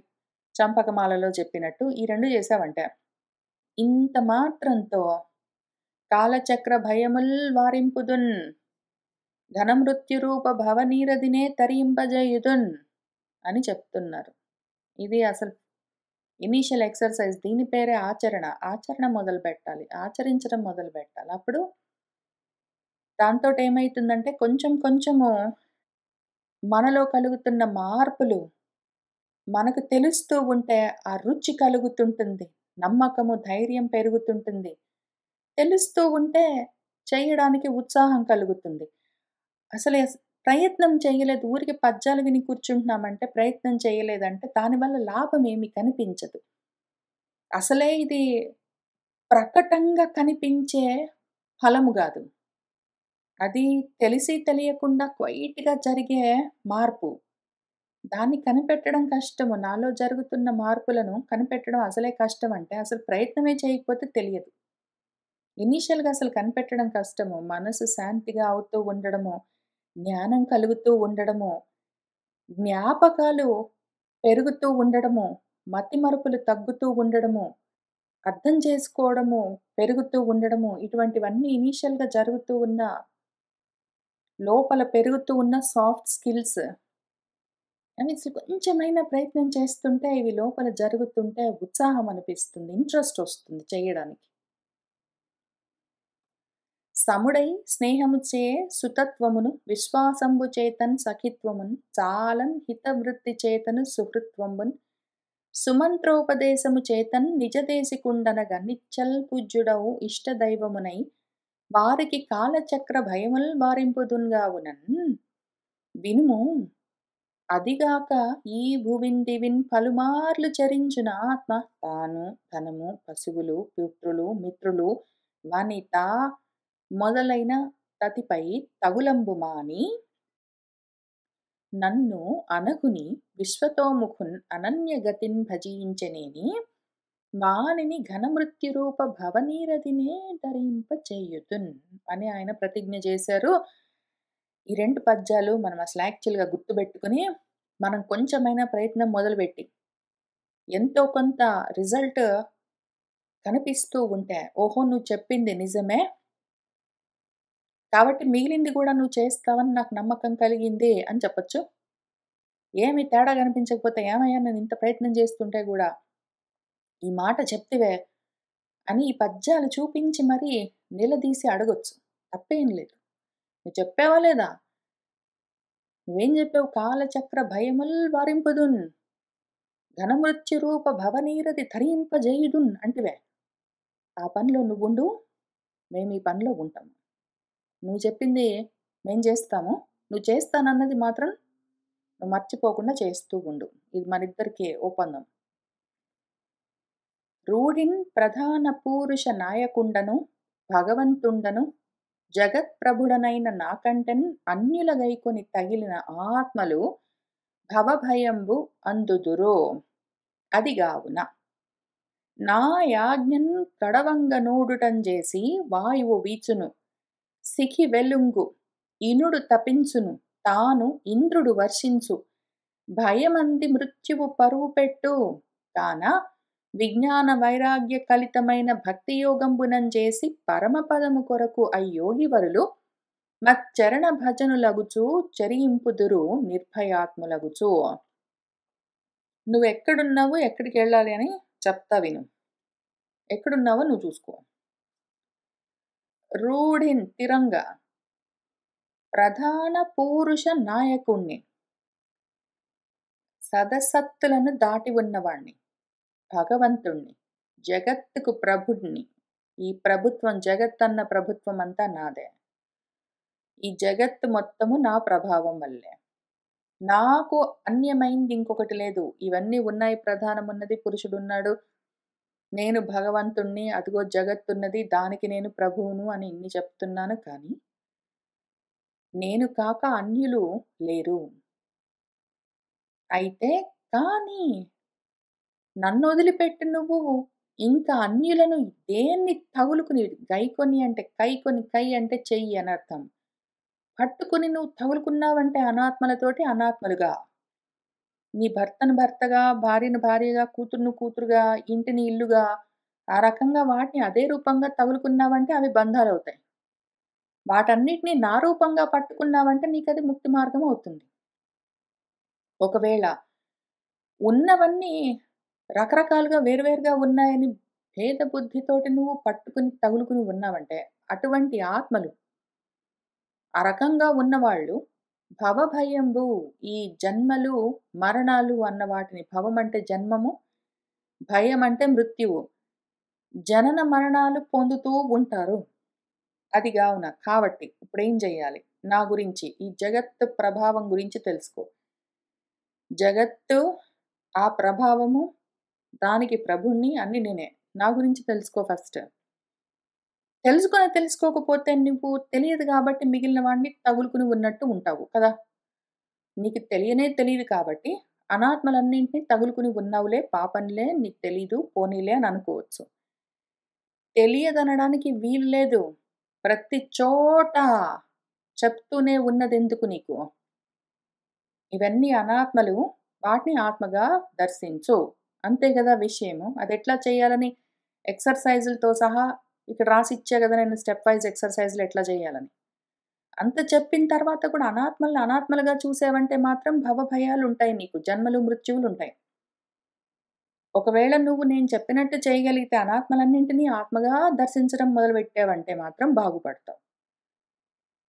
చంపకమాలలో చెప్పినట్టు ఈ 2 చేశావంటే, ఇంత మాత్రంతో కాలచక్ర భయముల్ వారింపుదున్ ఘనమృత్యురూప భవనీరదినే తరింపజేయుదున్ అని చెప్తున్నారు. ఇది అసలు ఇనీషియల్ ఎక్సర్‌సైజ్. దీని పేరే ఆచరణ. ఆచరణ మొదలుపెట్టాలి. ఆచరించడం మొదలుపెట్టాలి. అప్పుడు దాంతోటేమైతుందంటే కొంచెం కొంచెము మనలో కలుగుతున్న మార్పులు మనకు తెలుస్తూ ఉంటే ఆ రుచి కలుగుతుంటుంది. నమ్మకము, ధైర్యం పెరుగుతుంటుంది. తెలుస్తూ ఉంటే చేయడానికి ఉత్సాహం కలుగుతుంది. అసలే ప్రయత్నం చేయలేదు. ఊరికే పద్యాలు విని కూర్చుంటున్నామంటే, ప్రయత్నం చేయలేదంటే దానివల్ల లాభం ఏమి కనిపించదు. అసలే ఇది ప్రకటంగా కనిపించే ఫలము గాదు. అది తెలిసి తెలియకుండా క్వైట్‌గా జరిగే మార్పు. దాన్ని కనిపెట్టడం కష్టము. నాలో జరుగుతున్న మార్పులను కనిపెట్టడం అసలే కష్టమంటే, అసలు ప్రయత్నమే చేయకపోతే తెలియదు. ఇనీషియల్‌గా అసలు కనిపెట్టడం కష్టము. మనసు శాంతిగా అవుతూ ఉండడము, జ్ఞానం కలుగుతూ ఉండడము, జ్ఞాపకాలు పెరుగుతూ ఉండడము, మతిమరుపులు తగ్గుతూ ఉండడము, అర్థం చేసుకోవడము పెరుగుతూ ఉండడము, ఇటువంటివన్నీ ఇనీషియల్‌గా జరుగుతూ ఉన్న లోపల పెరుగుతూ ఉన్న సాఫ్ట్ స్కిల్స్. అవి కొంచెమైనా ప్రయత్నం చేస్తుంటే, ఇవి లోపల జరుగుతుంటే ఉత్సాహం అనిపిస్తుంది. ఇంట్రెస్ట్ ఒస్తుంది చెయ్యడానికి. సముడై స్నేహముచే సుతత్వమును విశ్వాసంబు చేతన్ సఖిత్వమున్ చాలన్ హితవృత్తి చేతను సుహృత్వంబున్ సుమంత్రోపదేశము చేతన్ నిజదేశికుండనగ నిచ్చల్ పూజ్యుడవు ఇష్టదైవమునై వారికి కాలచక్ర భయముల్ వారింపుదున్గావునన్ వినుము అదిగాక ఈ భువిన్ దివిన్ పలుమార్లు చరించిన ఆత్మ తాను ధనము పశువులు పుత్రులు మిత్రులు వనిత మొదలైన తతిపై తగులంబు మాని నన్ను అనగుని విశ్వతోముఖున్ అనన్యగతిన్ భజించెనేని వానిని ఘనమృత్యురూప భవనీరదినే ధరింప చేయుతున్ అని ఆయన ప్రతిజ్ఞ చేశారు. ఈ 2 పద్యాలు మనం అసలు యాక్చువల్‌గా గుర్తుబెట్టుకొని, మనం కొంచెమైనా ప్రయత్నం మొదలుపెట్టి, ఎంతో కొంత రిజల్ట్ కనిపిస్తూ ఉంటే, ఓహో! నువ్వు చెప్పింది నిజమే. కాబట్టి మిగిలింది గూడా నువ్వు చేస్తావని నాకు నమ్మకం కలిగింది అని చెప్పొచ్చు. ఏమి తేడా కనిపించకపోతే, "ఏమయ్యా నేనింత ప్రయత్నం చేస్తుంటే గూడా, ఈ మాట చెప్తివే" అని ఈ పద్యాలు చూపించి మరీ నిలదీసి అడగొచ్చు. తప్పేం లేదు. "నువ్వు చెప్పావా లేదా? నువ్వేం జెప్పావు? 'కాలచక్ర భయముల్ వారింపదున్, ఘనమృత్యు రూప భవనీరతి ధరింపజేయుదున్' అంటివే. ఆ పనిలో నువ్వుండు. మేము ఈ పనిలో ఉంటాం. నువ్వు చెప్పింది మేం చేస్తాము. నువ్వు చేస్తానన్నది మాత్రం నువ్వు మర్చిపోకుండా చేస్తూ ఉండు. ఇది మనిద్దరికీ ఒప్పందం. రూఢిన్ ప్రధాన పూరుష నాయకుండను భగవంతుండను జగత్ప్రభుడనైన నాకంటెన్ అన్యుల గైకొని తగిలిన ఆత్మలు భవభయంబు అందుదురో. అదిగావున నా యాజ్ఞన్ కడవంగ నూడుటంజేసి వాయువు వీచును సిఖి వెలుంగు ఇనుడు తపించును తాను ఇంద్రుడు వర్షించు భయమంది మృత్యువు పరువు పెట్టు కాన విజ్ఞాన వైరాగ్య కలితమైన భక్తియోగంబునంజేసి పరమపదము కొరకు అయ్యోగివరులు మచ్చరణ భజనులగుచు చరింపుదురు నిర్భయాత్ములగుచు. నువ్వెక్కడున్నావు, ఎక్కడికి వెళ్ళాలి అని చెప్తా విను. ఎక్కడున్నావో నువ్వు చూసుకో. రూఢిన్ తిరంగా ప్రధాన పూరుష నాయకుణ్ణి, సదసత్తులను దాటి ఉన్నవాణ్ణి, భగవంతుణ్ణి, జగత్తుకు ప్రభుణ్ణి. ఈ ప్రభుత్వం, జగత్తన్న ప్రభుత్వం అంతా నాదే. ఈ జగత్తు మొత్తము నా ప్రభావం వల్లే. నాకు అన్యమైంది ఇంకొకటి లేదు. ఇవన్నీ ఉన్నాయి, ప్రధానమున్నది, పురుషుడున్నాడు, నేను భగవంతుణ్ణి, అదిగో జగత్తున్నది, దానికి నేను ప్రభువును అని ఇన్ని చెప్తున్నాను. కానీ నేను కాక అన్యులు లేరు. అయితే కానీ నన్ను వదిలిపెట్టి నువ్వు ఇంకా అన్యులను దేన్ని తగులుకుని, గైకొని అంటే కైకొని, కై అంటే చెయ్యి అని అర్థం, పట్టుకుని నువ్వు తగులుకున్నావంటే అనాత్మలతోటి అనాత్మలుగా, నీ భర్తను భర్తగా, భార్యను భార్యగా, కూతురును కూతురుగా, ఇంటిని ఇల్లుగా, ఆ రకంగా వాటిని అదే రూపంగా తగులుకున్నావంటే అవి బంధాలవుతాయి. వాటన్నిటిని నా రూపంగా పట్టుకున్నావంటే నీకది ముక్తి మార్గం అవుతుంది. ఒకవేళ ఉన్నవన్నీ రకరకాలుగా వేరువేరుగా ఉన్నాయని భేద బుద్ధితోటి నువ్వు పట్టుకుని తగులుకుని ఉన్నావంటే అటువంటి ఆత్మలు, ఆ రకంగా ఉన్నవాళ్ళు భవభయంబు, ఈ జన్మలు మరణాలు అన్న వాటిని, భవం అంటే జన్మము, భయం అంటే మృత్యువు, జనన మరణాలు పొందుతూ ఉంటారు. అది గావున కాబట్టి ఇప్పుడేం చెయ్యాలి? నా గురించి, ఈ జగత్తు ప్రభావం గురించి తెలుసుకో. జగత్తు, ఆ ప్రభావము, దానికి ప్రభుణ్ణి అన్ని నేనే. నా గురించి తెలుసుకో ఫస్ట్. తెలుసుకోకపోతే నువ్వు తెలియదు కాబట్టి మిగిలిన వాడిని తగులుకుని ఉన్నట్టు ఉంటావు కదా! నీకు తెలియదు కాబట్టి అనాత్మలన్నింటినీ తగులుకుని ఉన్నావులే, పాపంలే, నీకు తెలీదు, పోనీలే అని అనుకోవచ్చు. తెలియదనడానికి వీలు లేదు. ప్రతి చోట చెప్తూనే ఉన్నదెందుకు నీకు? ఇవన్నీ అనాత్మలు, వాటిని ఆత్మగా దర్శించు. అంతే గదా విషయము. అదెట్లా చేయాలని ఎక్సర్‌సైజులతో సహా ఇక్కడ రాసిచ్చా గదా నేను, స్టెప్ వైస్ ఎక్సర్‌సైజులు ఎట్లా చేయాలని. అంత చెప్పిన తర్వాత కూడా అనాత్మల్ని అనాత్మలుగా చూసావంటే మాత్రం భవభయాలుంటాయి నీకు. జన్మలు, మృత్యువులుంటాయి. ఒకవేళ నువ్వు నేను చెప్పినట్టు చేయగలిగితే అనాత్మలన్నింటినీ ఆత్మగా దర్శించడం మొదలుపెట్టావంటే మాత్రం బాగుపడతావు.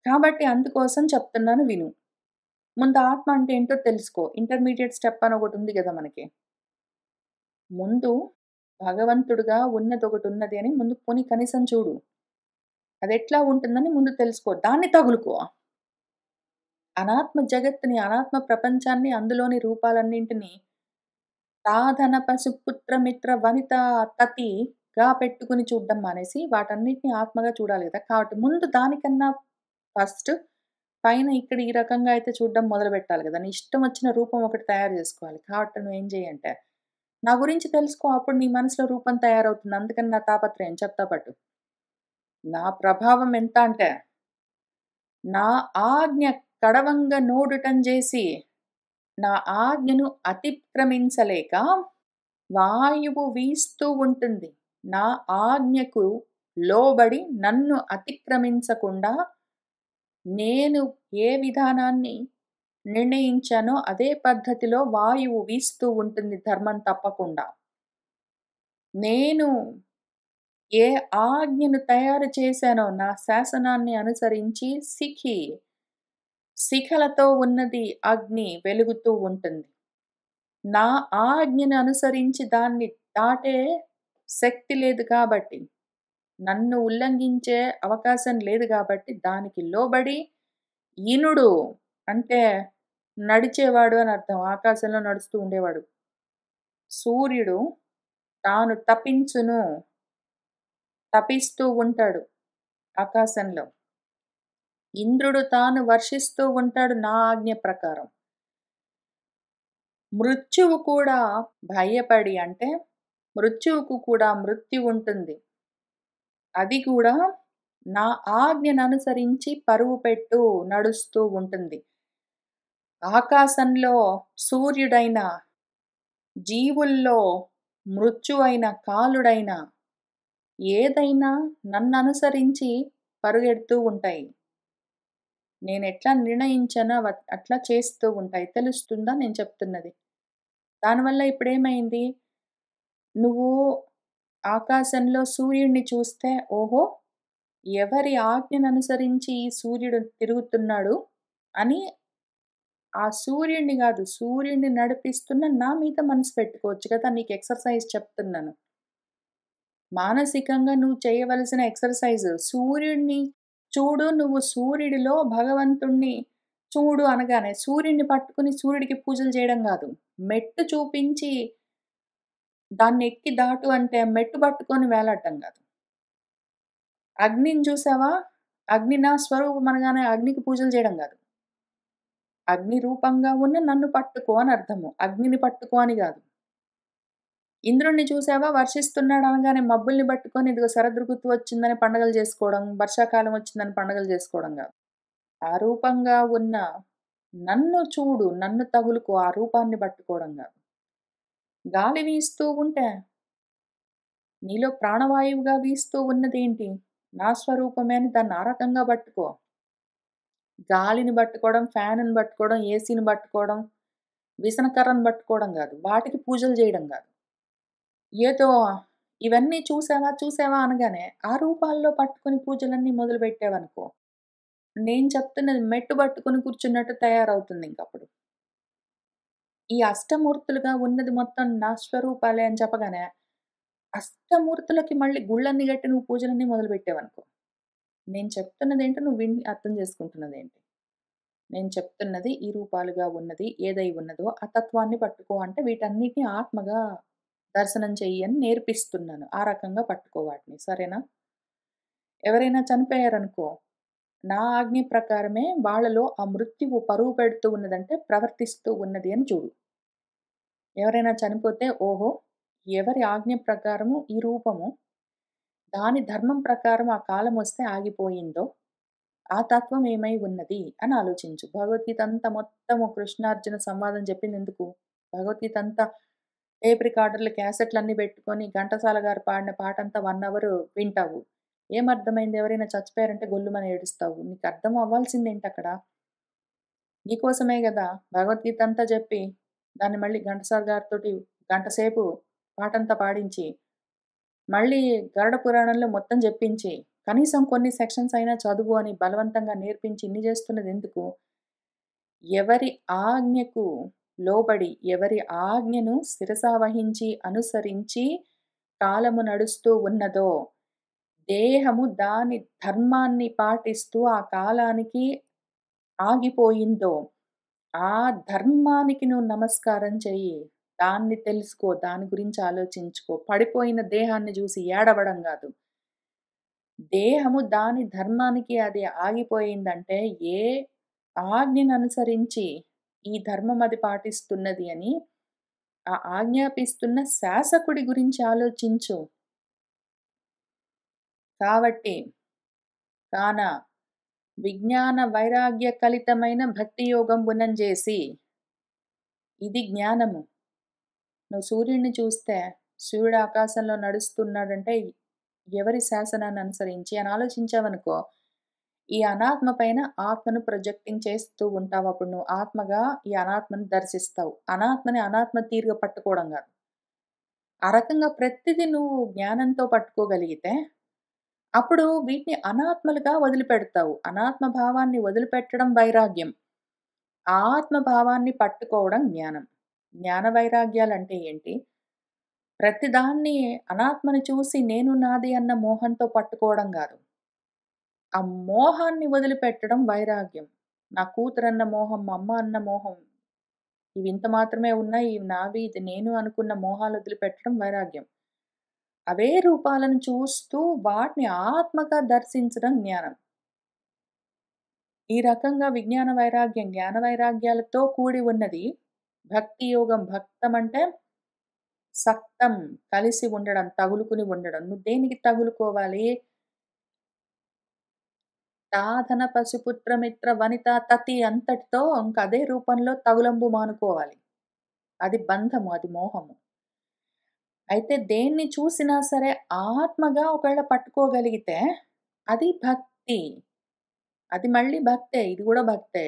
కాబట్టి అందుకోసం చెప్తున్నాను విను. ముందు ఆత్మ అంటే ఏంటో తెలుసుకో. ఇంటర్మీడియేట్ స్టెప్ అని ఒకటుంది గదా మనకి. ముందు భగవంతుడుగా ఉన్నదొకటున్నది అని ముందు పోనీ కనీసం చూడు. అదెట్లా ఉంటుందని ముందు తెలుసుకో. దాన్ని తగులుకో. అనాత్మ జగత్తుని, అనాత్మ ప్రపంచాన్ని, అందులోని రూపాలన్నింటినీ సాధన పశుపుత్ర మిత్ర వనిత తతిగా పెట్టుకుని చూడ్డం మానేసి వాటన్నిటిని ఆత్మగా చూడాలి గదా! కాబట్టి ముందు దానికన్నా ఫస్ట్ పైన ఇక్కడ ఈ రకంగా అయితే చూడ్డం మొదలుపెట్టాలి గదా! నీ ఇష్టం వచ్చిన రూపం ఒకటి తయారు జేసుకోవాలి. కాబట్టి నువ్వేం జెయ్యంటే, నా గురించి తెలుసుకో, అప్పుడు నీ మనసులో రూపం తయారవుతుంది. అందుకని నా తాపత్రయం చెప్తా పట్టు. నా ప్రభావం ఎంత అంటే, నా ఆజ్ఞ కడవంగ నోడుటంజేసి, నా ఆజ్ఞను అతిక్రమించలేక వాయువు వీస్తూ ఉంటుంది. నా ఆజ్ఞకు లోబడి నన్ను అతిక్రమించకుండా నేను ఏ విధానాన్ని నిర్ణయించానో అదే పద్ధతిలో వాయువు వీస్తూ ఉంటుంది ధర్మం తప్పకుండా. నేను ఏ ఆజ్ఞను తయారు చేశానో నా శాసనాన్ని అనుసరించి శిఖలతో ఉన్నది అగ్ని వెలుగుతూ ఉంటుంది. నా ఆజ్ఞను అనుసరించి దాన్ని దాటే శక్తి లేదు కాబట్టి, నన్ను ఉల్లంఘించే అవకాశం లేదు గాబట్టి, దానికి లోబడి ఈనుడు అంటే నడిచేవాడు అని అర్థం. ఆకాశంలో నడుస్తూ ఉండేవాడు. సూర్యుడు తాను తపిస్తూ ఉంటాడు ఆకాశంలో. ఇంద్రుడు తాను వర్షిస్తూ ఉంటాడు నా ఆజ్ఞ ప్రకారం. మృత్యువు కూడా భయపడి అంటే మృత్యువుకు కూడా మృత్యువుంటుంది. అది కూడా నా ఆజ్ఞననుసరించి పరుగు పెట్టు నడుస్తూ ఉంటుంది. ఆకాశంలో సూర్యుడైన, జీవుల్లో మృత్యువైన, కాలుడైన ఏదైనా నన్ననుసరించి పరుగెడుతూ ఉంటాయి. నేనెట్లా నిర్ణయించానో అట్లా చేస్తూ ఉంటాయి. తెలుస్తుందా నేను చెప్తున్నది? దానివల్ల ఇప్పుడేమైంది? నువ్వు ఆకాశంలో సూర్యుడిని చూస్తే, ఓహో! ఎవరి ఆజ్ఞననుసరించి ఈ సూర్యుడు తిరుగుతున్నాడు అని ఆ సూర్యుడిని గాదు, సూర్యుడిని నడిపిస్తున్న నా మీద మనసు పెట్టుకోవచ్చు కదా! నీకు ఎక్సర్‌సైజ్ చెప్తున్నాను. మానసికంగా నువ్వు చేయవలసిన ఎక్సర్‌సైజ్ సూర్యుడిని చూడు, నువ్వు సూర్యుడిలో భగవంతుడిని చూడు అనగానే సూర్యుడిని పట్టుకొని సూర్యుడికి పూజలు చేయడం గాదు. మెట్టు చూపించి దాన్నెక్కి దాటు అంటే మెట్టు పట్టుకొని వేలాడటం గాదు. అగ్నిని చూసావా? అగ్ని నా స్వరూపం అనగానే అగ్నికి పూజలు చేయడం గాదు. అగ్ని రూపంగా ఉన్న నన్ను పట్టుకో అని అర్థము. అగ్నిని పట్టుకో అని గాదు. ఇంద్రుడిని చూసావా? వర్షిస్తున్నాడు అనగానే మబ్బుల్ని పట్టుకొని ఇదిగో శరదృతువు వచ్చిందని పండగలు చేసుకోవడం, వర్షాకాలం వచ్చిందని పండగలు చేసుకోవడం గాదు. ఆ రూపంగా ఉన్న నన్ను చూడు, నన్ను తగులుకో ఆ రూపాన్ని పట్టుకోవడం గాదు. గాలి వీస్తూ ఉంటే నీలో ప్రాణవాయువుగా వీస్తూ ఉన్నదేంటి? నా స్వరూపమే అని దాన్ని ఆ రకంగా పట్టుకో. గాలిని పట్టుకోవడం, ఫ్యానుని పట్టుకోవడం, ఏసీని పట్టుకోవడం, విసనకర్రను పట్టుకోవడం గాదు. వాటికి పూజలు చేయడం గాదు. ఏదో ఇవన్నీ చూసావా అనగానే ఆ రూపాల్లో పట్టుకొని పూజలన్నీ మొదలుపెట్టావనుకో, నేను చెప్తున్నది మెట్టు పట్టుకొని కూర్చున్నట్టు తయారవుతుందింకప్పుడు. ఈ అష్టమూర్తులుగా ఉన్నది మొత్తం నా స్వరూపాలే అని చెప్పగానే, అష్టమూర్తులకి మళ్ళీ గుళ్ళన్నీ కట్టి నువ్వు పూజలన్నీ మొదలుపెట్టావనుకో, నేను చెప్తున్నదేంటో నువ్వు విని అర్థం చేసుకుంటున్నదేంటి? నేను చెప్తున్నది ఈ రూపాలుగా ఉన్నది ఏదై ఉన్నదో ఆ తత్వాన్ని పట్టుకో అంటే వీటన్నిటిని ఆత్మగా దర్శనం చెయ్యి అని నేర్పిస్తున్నాను. ఆ రకంగా పట్టుకో వాటిని. సరేనా? ఎవరైనా చనిపోయారనుకో, నా ఆజ్ఞ ప్రకారమే వాళ్ళలో ఆ మృత్యువు పరుగు పెడుతూ ఉన్నదంటే ప్రవర్తిస్తూ ఉన్నది అని చూడు. ఎవరైనా చనిపోతే ఓహో! ఎవరి ఆజ్ఞ ప్రకారము ఈ రూపము, దాని ధర్మం ప్రకారం ఆ కాలమొస్తే ఆగిపోయిందో, ఆ తత్వం ఏమై ఉన్నది అని ఆలోచించు. భగవద్గీత అంతా మొత్తము కృష్ణార్జున సంవాదం చెప్పిందెందుకు? భగవద్గీత అంతా టేప్ రికార్డర్‌లు, క్యాసెట్‌లన్నీ పెట్టుకొని ఘంటసాల గారు పాడిన పాటంతా 1 అవర్ వింటావు. ఏమర్థమైంది? ఎవరైనా చచ్చిపోయారంటే గొల్లుమని ఏడుస్తావు. నీకు అర్థం అవ్వాల్సిందేంటక్కడ? నీకోసమే గదా! భగవద్గీత అంతా చెప్పి, దాన్ని మళ్ళీ ఘంటసాల గారితోటి గంట సేపు పాటంతా పాడించి, మళ్ళీ గరుడ పురాణంలో మొత్తం జెప్పించి, కనీసం కొన్ని సెక్షన్స్ అయినా చదువు అని బలవంతంగా నేర్పించి ఇన్ని జేస్తున్నదెందుకు? ఎవరి ఆజ్ఞకు లోబడి, ఎవరి ఆజ్ఞను శిరసావహించి, అనుసరించి కాలము నడుస్తూ ఉన్నదో, దేహము దాని ధర్మాన్ని పాటిస్తూ ఆ కాలానికి ఆగిపోయిందో, ఆ ధర్మానికి నువ్వు నమస్కారం చెయ్యి. దాన్ని తెలుసుకో. దాని గురించి ఆలోచించుకో. పడిపోయిన దేహాన్ని జూసి ఏడవడం గాదు. దేహము దాని ధర్మానికి అది ఆగిపోయిందంటే, ఏ ఆజ్ఞననుసరించి ఈ ధర్మం అది పాటిస్తున్నది అని, ఆ ఆజ్ఞాపిస్తున్న శాసకుడి గురించి ఆలోచించు. కాబట్టి కాన విజ్ఞాన వైరాగ్య కలితమైన భక్తి యోగంబునంజేసి ఇది జ్ఞానము. నువ్వు సూర్యుడిని చూస్తే, సూర్యుడు ఆకాశంలో నడుస్తున్నాడంటే ఎవరి శాసనాన్ని అనుసరించి అని ఆలోచించావనుకో, ఈ అనాత్మ పైన ఆత్మను ప్రొజెక్టింగ్ చేస్తూ ఉంటావు. అప్పుడు నువ్వు ఆత్మగా ఈ అనాత్మని దర్శిస్తావు. అనాత్మని అనాత్మ తీరుగా పట్టుకోవడం గాదు. ఆ రకంగా ప్రతిది నువ్వు జ్ఞానంతో పట్టుకోగలిగితే, అప్పుడు వీటిని అనాత్మలుగా వదిలిపెడతావు. అనాత్మ భావాన్ని వదిలిపెట్టడం వైరాగ్యం. ఆత్మ భావాన్ని పట్టుకోవడం జ్ఞానం. జ్ఞాన వైరాగ్యాలంటే ఏంటి? ప్రతిదాన్ని అనాత్మని చూసి నేను నాది అన్న మోహంతో పట్టుకోవడం గాదు. ఆ మోహాన్ని వదిలిపెట్టడం వైరాగ్యం. నా కూతురన్న మోహం, మా అమ్మ అన్న మోహం, ఇవి ఇంత మాత్రమే ఉన్నాయి. ఇవి నావి, ఇది నేను అనుకున్న మోహాలు వదిలిపెట్టడం వైరాగ్యం. అవే రూపాలను చూస్తూ వాటిని ఆత్మగా దర్శించడం జ్ఞానం. ఈ రకంగా విజ్ఞాన వైరాగ్యం, జ్ఞాన వైరాగ్యాలతో కూడి ఉన్నది భక్తి యోగం. భక్తం అంటే సక్తం, కలిసి ఉండడం, తగులుకుని ఉండడం. నువ్వు దేనికి తగులుకోవాలి? సాధన పశుపుత్ర మిత్ర వనిత తతి అంతటితో ఇంక అదే రూపంలో తగులంబు మానుకోవాలి. అది బంధము, అది మోహము. అయితే దేన్ని చూసినా సరే ఆత్మగా ఒకవేళ పట్టుకోగలిగితే అది భక్తి. అది మళ్ళీ భక్తే. ఇది గూడా భక్తే.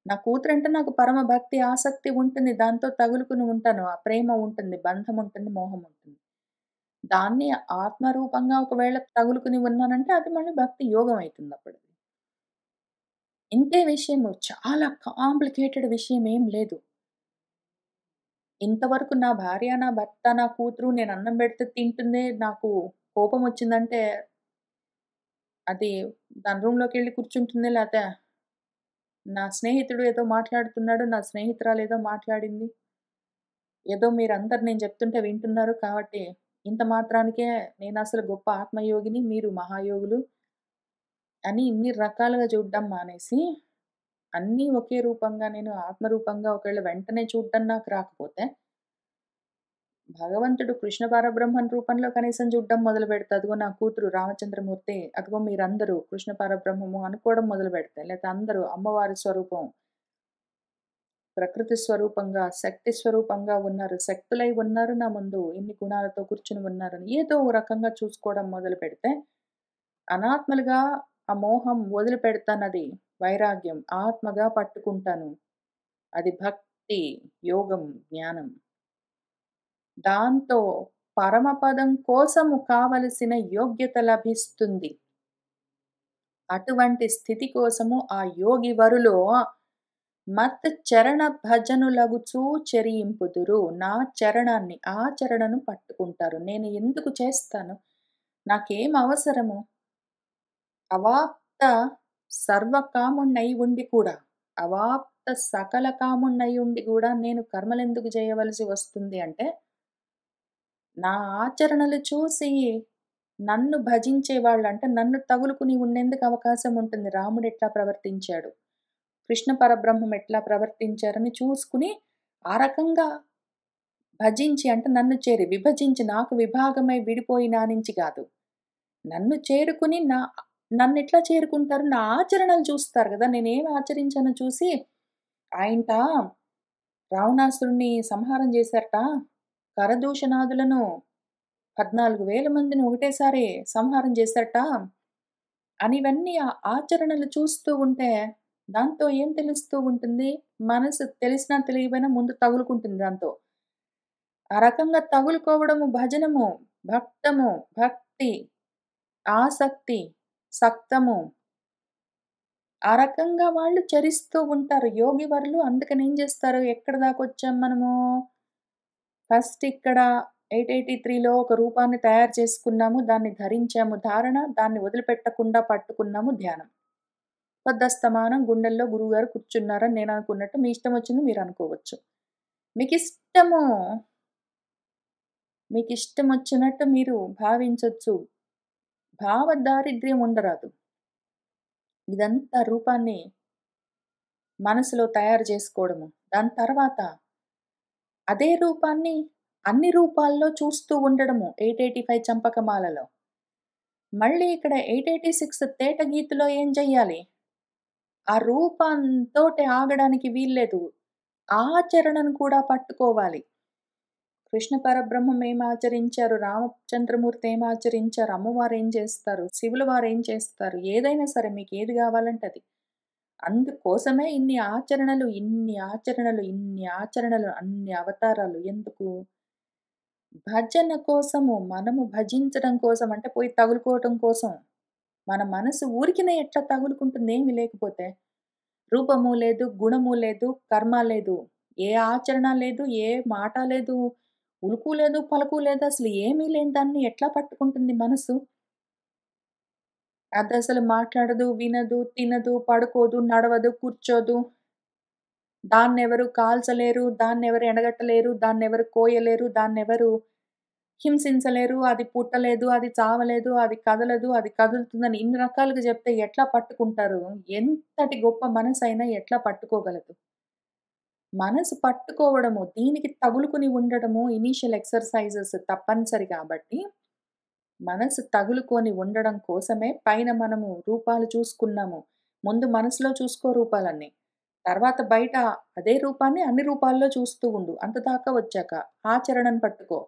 నా కూతురంటే నాకు పరమ భక్తి, ఆసక్తి ఉంటుంది. దాంతో తగులుకుని ఉంటాను. ఆ ప్రేమ ఉంటుంది, బంధం ఉంటుంది, మోహం ఉంటుంది. దాన్ని ఆత్మరూపంగా ఒకవేళ తగులుకుని ఉన్నానంటే అది మళ్ళీ భక్తి యోగం అయితుందప్పుడు. ఇంతే విషయము. చాలా కాంప్లికేటెడ్ విషయం ఏం లేదు. ఇంతవరకు నా భార్య, నా భర్త, నా కూతురు నేను అన్నం పెడితే తింటుంది. నాకు కోపమొచ్చిందంటే అది దాని రూమ్‌లోకెళ్ళి కూర్చుంటుంది. లేతే నా స్నేహితుడు ఏదో మాట్లాడుతున్నాడు. నా స్నేహితురాలు ఏదో మాట్లాడింది. ఏదో మీరందరూ నేను చెప్తుంటే వింటున్నారు కాబట్టి ఇంత మాత్రానికే నేనసలు గొప్ప ఆత్మయోగిని, మీరు మహాయోగులు అని ఇన్ని రకాలుగా చూడడం మానేసి, అన్నీ ఒకే రూపంగా నేను ఆత్మరూపంగా ఒకవేళ వెంటనే చూడడం నాకు రాకపోతే, భగవంతుడు కృష్ణ పరబ్రహ్మం రూపంలో కనీసం చూడడం మొదలుపెడితే, అదిగో నా కూతురు రామచంద్రమూర్తి, అదిగో మీరందరూ కృష్ణ పరబ్రహ్మము అనుకోవడం మొదలుపెడితే, లేతే అందరూ అమ్మవారి స్వరూపం, ప్రకృతి స్వరూపంగా, శక్తి స్వరూపంగా ఉన్నారు. శక్తులై ఉన్నారు నా ముందు. ఇన్ని గుణాలతో కూర్చుని ఉన్నారని ఏదో ఓ రకంగా చూసుకోవడం మొదలుపెడితే, అనాత్మలుగా ఆ మోహం వదిలిపెడతానది వైరాగ్యం. ఆత్మగా పట్టుకుంటాను. అది భక్తి, యోగం, జ్ఞానం. దాంతో పరమపదం కోసము కావలసిన యోగ్యత లభిస్తుంది. అటువంటి స్థితి కోసము ఆ యోగి వరులో మత్ చరణ భజనులగుచూ చెరియింపుదురు. నా చరణాన్ని, ఆచరణను పట్టుకుంటారు. నేను ఎందుకు చేస్తాను? నాకేం అవసరము? అవాప్త సర్వకాముణ్ణయి ఉండి కూడా, అవాప్త సకల కాముణ్ణయి ఉండి గూడా నేను కర్మలెందుకు జేయవలసి వస్తుంది అంటే, నా ఆచరణలు చూసి నన్ను భజించేవాళ్ళు అంటే నన్ను తగులుకుని ఉండేందుకు అవకాశం ఉంటుంది. రాముడెట్లా ప్రవర్తించాడు? కృష్ణ పరబ్రహ్మం ఎట్లా ప్రవర్తించారని చూసుకుని, ఆ రకంగా భజించి అంటే నన్ను చేరి, విభజించి నాకు విభాగమై విడిపోయి నా నుంచి గాదు. నన్ను చేరుకుని నన్నెట్లా చేరుకుంటారు? నా ఆచరణలు చూస్తారు గదా! నేనేం ఆచరించానో చూసి, ఆయనట రావణాసురుడిని సంహారం జేశారట. కరదూషణాదులను 14,000 మందిని ఒకటేసారి సంహారం జేశారట. అని ఇవన్నీ ఆచరణలు చూస్తూ ఉంటే, దాంతో ఏం తెలుస్తూ ఉంటుంది? మనసు తెలిసినా తెలియకపోయినా ముందు తగులుకుంటుంది దాంతో. ఆ రకంగా తగులుకోవడము భజనము, భక్తము, భక్తి, ఆసక్తి, సక్తము. ఆ రకంగా వాళ్ళు చరిస్తూ ఉంటారు. యోగివరులు అందుకని ఏం చేస్తారు? ఎక్కడి దాకొచ్చాం మనము? ఫస్ట్ ఇక్కడ 883లో ఒక రూపాన్ని తయారు చేసుకున్నాము. దాన్ని ధరించాము ధారణ. దాన్ని వదిలిపెట్టకుండా పట్టుకున్నాము ధ్యానం. పొద్దస్తమానం గుండెల్లో గురువుగారు కూర్చున్నారని నేననుకున్నట్టు మీ ఇష్టం వచ్చింది మీరనుకోవచ్చు. మీకిష్టము, మీకిష్టమొచ్చినట్టు మీరు భావించొచ్చు. భావ దారిద్ర్యం ఉండరాదు. ఇదంతా రూపాన్ని మనసులో తయారు చేసుకోవడము. దాని తర్వాత అదే రూపాన్ని అన్ని రూపాల్లో చూస్తూ ఉండడము 885 చంపకమాలలో. మళ్ళీ ఇక్కడ 886 తేట గీతలో ఏం చెయ్యాలి? ఆ రూపంతోటి ఆగడానికి వీల్లేదు. ఆచరణను కూడా పట్టుకోవాలి. కృష్ణ పరబ్రహ్మం ఏం ఆచరించారు, రామచంద్రమూర్తి ఏం ఆచరించారు, అమ్మవారు ఏం చేస్తారు, శివుల వారు ఏం చేస్తారు, ఏదైనా సరే మీకు ఏది కావాలంటే అది. అందుకోసమే ఇన్ని ఆచరణలు, ఇన్ని ఆచరణలు, ఇన్ని ఆచరణలు, అన్ని అవతారాలు ఎందుకు? భజన కోసము, మనము భజించడం కోసం అంటే పోయి తగులుకోవటం కోసం. మన మనసు ఊరికినే ఎట్లా తగులుకుంటుంది ఏమి లేకపోతే. రూపము లేదు, గుణము లేదు, కర్మ లేదు. ఏ ఆచరణ లేదు, ఏ మాట లేదు, ఉలుకు లేదు, పలుకు లేదు. అసలు ఏమీ లేని దాన్ని ఎట్లా పట్టుకుంటుంది మనసు? అదసలు మాట్లాడదు, వినదు, తినదు, పడుకోదు, నడవదు, కూర్చోదు. దాన్నెవరు కాల్చలేరు, దాన్నెవరు ఎండగట్టలేరు, దాన్నెవరు కోయలేరు, దాన్నెవరు హింసించలేరు, అది పుట్టలేదు, అది చావలేదు, అది కదలదు, అది కదులుతుందని ఇన్ని రకాలుగా చెప్తే ఎట్లా పట్టుకుంటారు? ఎంతటి గొప్ప మనసైనా ఎట్లా పట్టుకోగలదు? మనసు పట్టుకోవడము, దీనికి తగులుకొని ఉండడము ఇనీషియల్ ఎక్సర్‌సైజెస్ తప్పనిసరి కాబట్టి, మనసు తగులుకొని ఉండడం కోసమే పైన మనము రూపాలు చూసుకున్నాము. ముందు మనసులో చూసుకో రూపాలన్నీ. తర్వాత బయట అదే రూపాన్ని అన్ని రూపాల్లో చూస్తూ ఉండు. అంతదాకా వచ్చాక ఆచరణను పట్టుకో.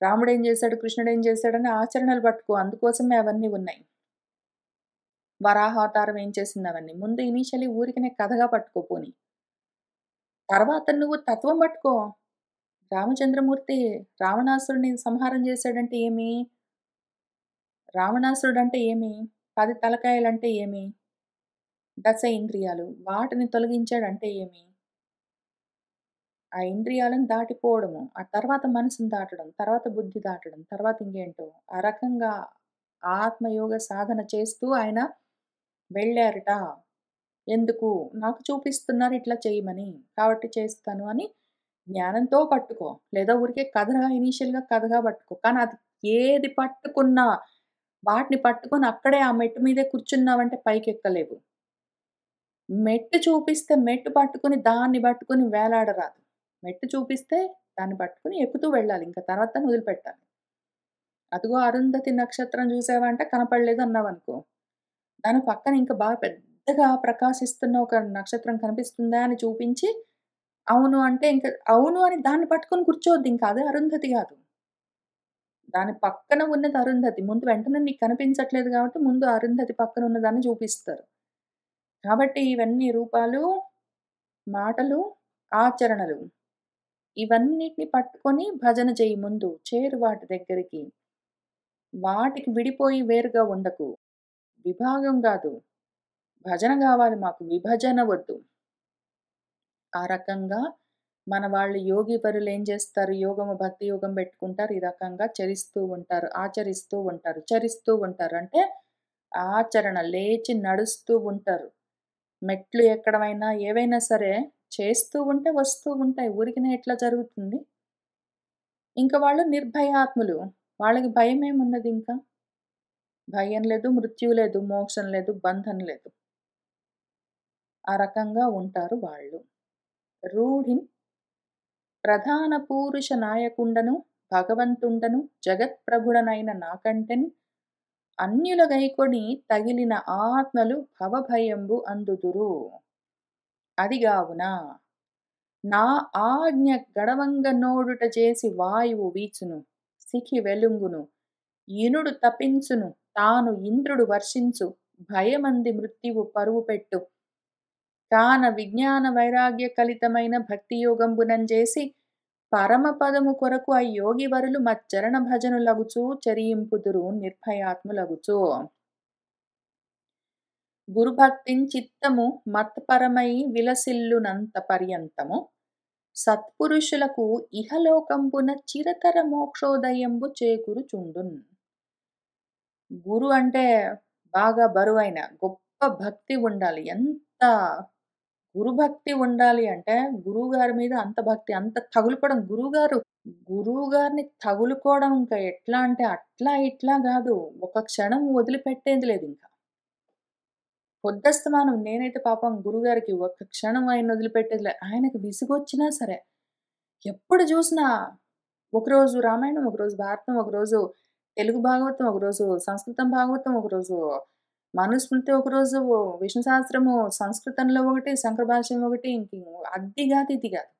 రాముడేం చేశాడు, కృష్ణుడేం చేశాడని ఆచరణలు పట్టుకో. అందుకోసమే అవన్నీ ఉన్నాయి. వరాహావతారం ఏం చేసింది అవన్నీ. ముందు ఇనీషియల్లీ ఊరికనే కథగా పట్టుకో పోనీ. తర్వాత నువ్వు తత్వం పట్టుకో. రామచంద్రమూర్తి రావణాసురుడిని సంహారం చేశాడంటే ఏమి? రావణాసురుడంటే ఏమి? 10 తలకాయలంటే ఏమి? 10 ఇంద్రియాలు. వాటిని తొలగించాడంటే ఏమి? ఆ ఇంద్రియాలను దాటిపోవడము. ఆ తర్వాత మనసుని దాటడం. తర్వాత బుద్ధి దాటడం. తర్వాత ఇంకేంటో. ఆ రకంగా ఆత్మయోగ సాధన చేస్తూ ఆయన వెళ్ళారట. ఎందుకు? నాకు చూపిస్తున్నారు ఇట్లా చేయమని. కాబట్టి చేస్తాను అని జ్ఞానంతో పట్టుకో. లేదా ఊరికే కథగా ఇనీషియల్‌గా కథగా పట్టుకో. కానీ అది ఏది పట్టుకున్నా వాటిని పట్టుకొని అక్కడే ఆ మెట్టు మీదే కూర్చున్నావంటే పైకెక్కలేవు. మెట్టు చూపిస్తే మెట్టు పట్టుకొని దాన్ని పట్టుకొని వేలాడరాదు. మెట్టు చూపిస్తే దాన్ని పట్టుకొని ఎక్కుతూ వెళ్ళాలి. ఇంక తర్వాత దాన్ని వదిలిపెట్టాలి. అదిగో అరుంధతి నక్షత్రం చూసావా అంటే కనపడలేదు అన్నావనుకో. దాని పక్కన ఇంకా బాగా పెద్దగా ప్రకాశిస్తున్న ఒక నక్షత్రం కనిపిస్తుందా అని చూపించి, అవును అంటే ఇంక అవును అని దాన్ని పట్టుకొని కూర్చోవద్దు ఇంకా అది అరుంధతి గాదు. దాని పక్కన ఉన్నది అరుంధతి. ముందు వెంటనే నీకు కనిపించట్లేదు కాబట్టి ముందు అరుంధతి పక్కన ఉన్నదాన్ని చూపిస్తారు. కాబట్టి ఇవన్నీ రూపాలు, మాటలు, ఆచరణలు ఇవన్నిటిని పట్టుకొని భజన చెయ్యి ముందు. చేరు వాటి దగ్గరికి. వాటికి విడిపోయి వేరుగా ఉండకు. విభాగం గాదు. భజన గావాలి మాకు. విభజన వద్దు. ఆ రకంగా మన వాళ్ళు యోగి పరులేం జేస్తారు, యోగము, భక్తి యోగం బెట్టుకుంటారు. ఈ రకంగా చరిస్తూ ఉంటారు. ఆచరిస్తూ ఉంటారు. చరిస్తూ ఉంటారు. అంటే ఆచరణ లేచి నడుస్తూ ఉంటారు. మెట్లు ఎక్కడమైనా ఏవైనా సరే చేస్తూ ఉంటే వస్తూ ఉంటాయి. ఊరికనే ఎట్లా జరుగుతుంది? ఇంక వాళ్ళు నిర్భయాత్ములు. వాళ్ళకి భయమేమున్నదింకా? భయం లేదు, మృత్యువు లేదు, మోక్షం లేదు, బంధం లేదు. ఆ రకంగా ఉంటారు వాళ్ళు. రూఢిన్ ప్రధాన పూరుష నాయకుండను భగవంతుండను జగత్ప్రభుడనైన నాకంటెన్ అన్యుల గైకొని తగిలిన ఆత్మలు భవభయంబు అందుదురు. అదిగావున నా ఆజ్ఞ గడవంగ నోడుట చేసి వాయువు వీచును, సిఖి వెలుంగును, ఇనుడు తపించును, తాను ఇంద్రుడు వర్షించు, భయమంది మృత్యువు పరువు పెట్టు. కాన విజ్ఞాన వైరాగ్య కలితమైన భక్తియోగంబునంజేసి పరమపదము కొరకు ఆ యోగివరులు మచ్చరణ భజనులగుచూ చరింపుదురు నిర్భయాత్ములగుచు. గురుభక్తిన్ చిత్తము మత్పరమై విలసిల్లునంత పర్యంతము సత్పురుషులకు ఇహలోకంబున చిరతర మోక్షోదయంబు చేకూరుచుండున్. గురు అంటే బాగా బరువైన గొప్ప భక్తి ఉండాలి. ఎంత గురుభక్తి ఉండాలి అంటే గురువుగారి మీద అంత భక్తి, అంత తగులుకోవడం గురువుగారిని తగులుకోవడం ఇంకా ఎట్లా అంటే అట్లా ఇట్లా గాదు. ఒక క్షణం వదిలిపెట్టేది లేదింక. పొద్దస్తమానం నేనైతే పాపం గురువుగారికి ఒక్క క్షణం ఆయన్ని వదిలిపెట్టేది లే. ఆయనకి విసుగొచ్చినా సరే, ఎప్పుడు జూసినా ఒకరోజు రామాయణం, ఒకరోజు భారతం, ఒకరోజు తెలుగు భాగవతం, ఒకరోజు సంస్కృతం భాగవతం, ఒకరోజు మనుస్మృతి, ఒకరోజు విష్ణు సహస్రము సంస్కృతంలో ఒకటి, శంకర భాష్యం ఒకటి, ఇంక అది గాదు, ఇది గాదు.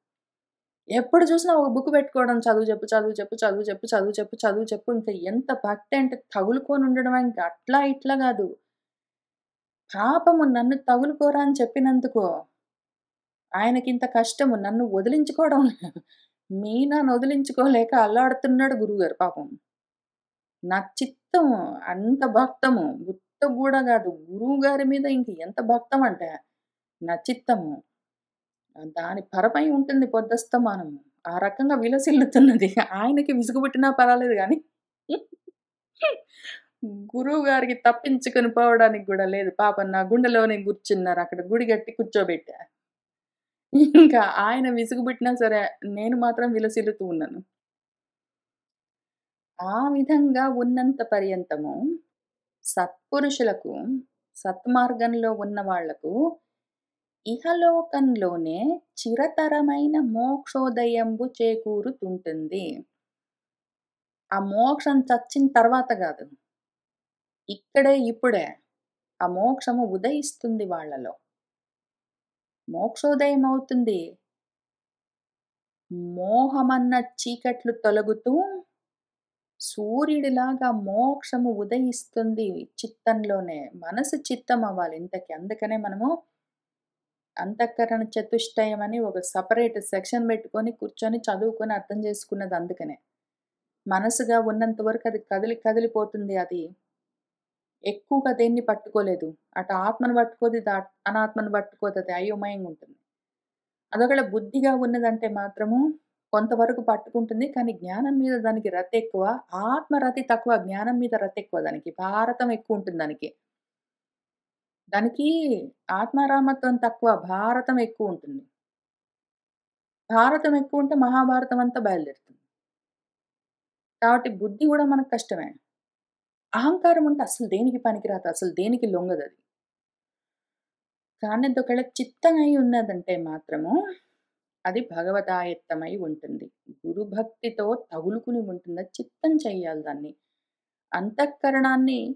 ఎప్పుడు చూసినా ఒక బుక్ పెట్టుకోవడం. చదువు చెప్పు, చదువు చెప్పు, చదువు చెప్పు, చదువు చెప్పు, చదువు చెప్పు. ఇంక ఎంత భక్తి అంటే తగులుకొని ఉండడమే ఇంక అట్లా ఇట్లా గాదు. పాపము నన్ను తగులుకోరా అని చెప్పినందుకు ఆయనకింత కష్టము. నన్ను వదిలించుకోవడం మీనాను వదిలించుకోలేక అల్లాడుతున్నాడు గురువుగారు పాపం. నా చిత్తము అంత భక్తము. గుత్త గూడా గాదు. గురువుగారి మీద ఇంక ఎంత భక్తమంటే నా చిత్తము. దాని పరమై ఉంటుంది పొద్దస్తమానము. ఆ రకంగా విలసిల్లుతున్నది. ఆయనకి విసుగు పుట్టినా పర్వాలేదు గానీ, గురువుగారికి తప్పించుకొని పోవడానికి గూడా లేదు. పాపం నా గుండెలోనే కూర్చున్నారు. అక్కడ గుడి గట్టి కూర్చోబెట్టా. ఇంకా ఆయన విసుగు పుట్టినా సరే, నేను మాత్రం విలసిల్లుతూ ఉన్నాను. ఆ విధంగా ఉన్నంత పర్యంతము సత్పురుషులకు, సత్మార్గంలో ఉన్న వాళ్లకు ఇహలోకంలోనే చిరతరమైన మోక్షోదయంబు చేకూరుతుంటుంది. ఆ మోక్షం చచ్చిన తర్వాత గాదు. ఇక్కడే ఇప్పుడే ఆ మోక్షము ఉదయిస్తుంది వాళ్ళలో. మోక్షోదయం అవుతుంది. మోహమన్న చీకట్లు తొలగుతూ సూర్యుడిలాగా మోక్షము ఉదయిస్తుంది చిత్తంలోనే. మనసు చిత్తం అవ్వాలి ఇంతకి. అందుకనే మనము అంతఃకరణ చతుష్టయం అని ఒక సెపరేట్ సెక్షన్ పెట్టుకొని కూర్చొని చదువుకొని అర్థం చేసుకున్నది అందుకనే. మనసుగా ఉన్నంత వరకు అది కదిలిపోతుంది అది. ఎక్కువగా దేన్ని పట్టుకోలేదు. అటు ఆత్మను పట్టుకోదు, ఇటు అనాత్మను పట్టుకోదు. అది అయోమయంగా ఉంటుంది. అదొకవేళ బుద్ధిగా ఉన్నదంటే మాత్రము కొంతవరకు పట్టుకుంటుంది. కానీ జ్ఞానం మీద దానికి రతెక్కువ. ఆత్మ రతి తక్కువ. జ్ఞానం మీద రతెక్కువ దానికి. భారతం ఎక్కువుంటుంది దానికి. దానికి ఆత్మారామత్వం తక్కువ. భారతం ఎక్కువుంటుంది. భారతం ఎక్కువుంటే మహాభారతం అంతా బయలుదేరుతుంది. కాబట్టి బుద్ధి గూడా మనకు కష్టమే. అహంకారం ఉంటే అసలు దేనికి పనికిరాదు. అసలు దేనికి లొంగదది. కానీ అదొకవేళ చిత్తమై ఉన్నదంటే మాత్రము అది భగవదాయత్తమై ఉంటుంది. గురుభక్తితో తగులుకుని ఉంటుంది. చిత్తం చెయ్యాలి దాన్ని. అంతఃకరణాన్ని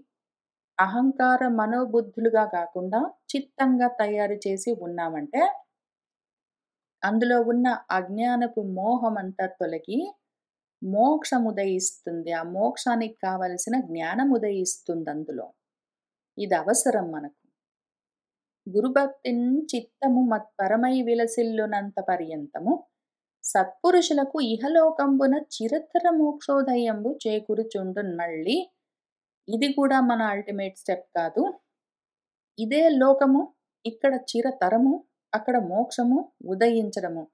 అహంకార మనోబుద్ధులుగా కాకుండా చిత్తంగా తయారు చేసి ఉన్నామంటే అందులో ఉన్న అజ్ఞానపు మోహమంతా తొలగి మోక్షముదయిస్తుంది. ఆ మోక్షానికి కావలసిన జ్ఞానం ఉదయిస్తుంది అందులో. ఇది అవసరం మనకు. గురుభక్తిన్ చిత్తము మత్పరమై విలసిల్లునంత పర్యంతము సత్పురుషులకు ఇహలోకంబున చిరతర మోక్షోదయంబు చేకూరుచుండున్. మళ్ళీ ఇది కూడా మన అల్టిమేట్ స్టెప్ కాదు. ఇదే లోకము, ఇక్కడ చిరతరము, అక్కడ మోక్షము ఉదయించడము.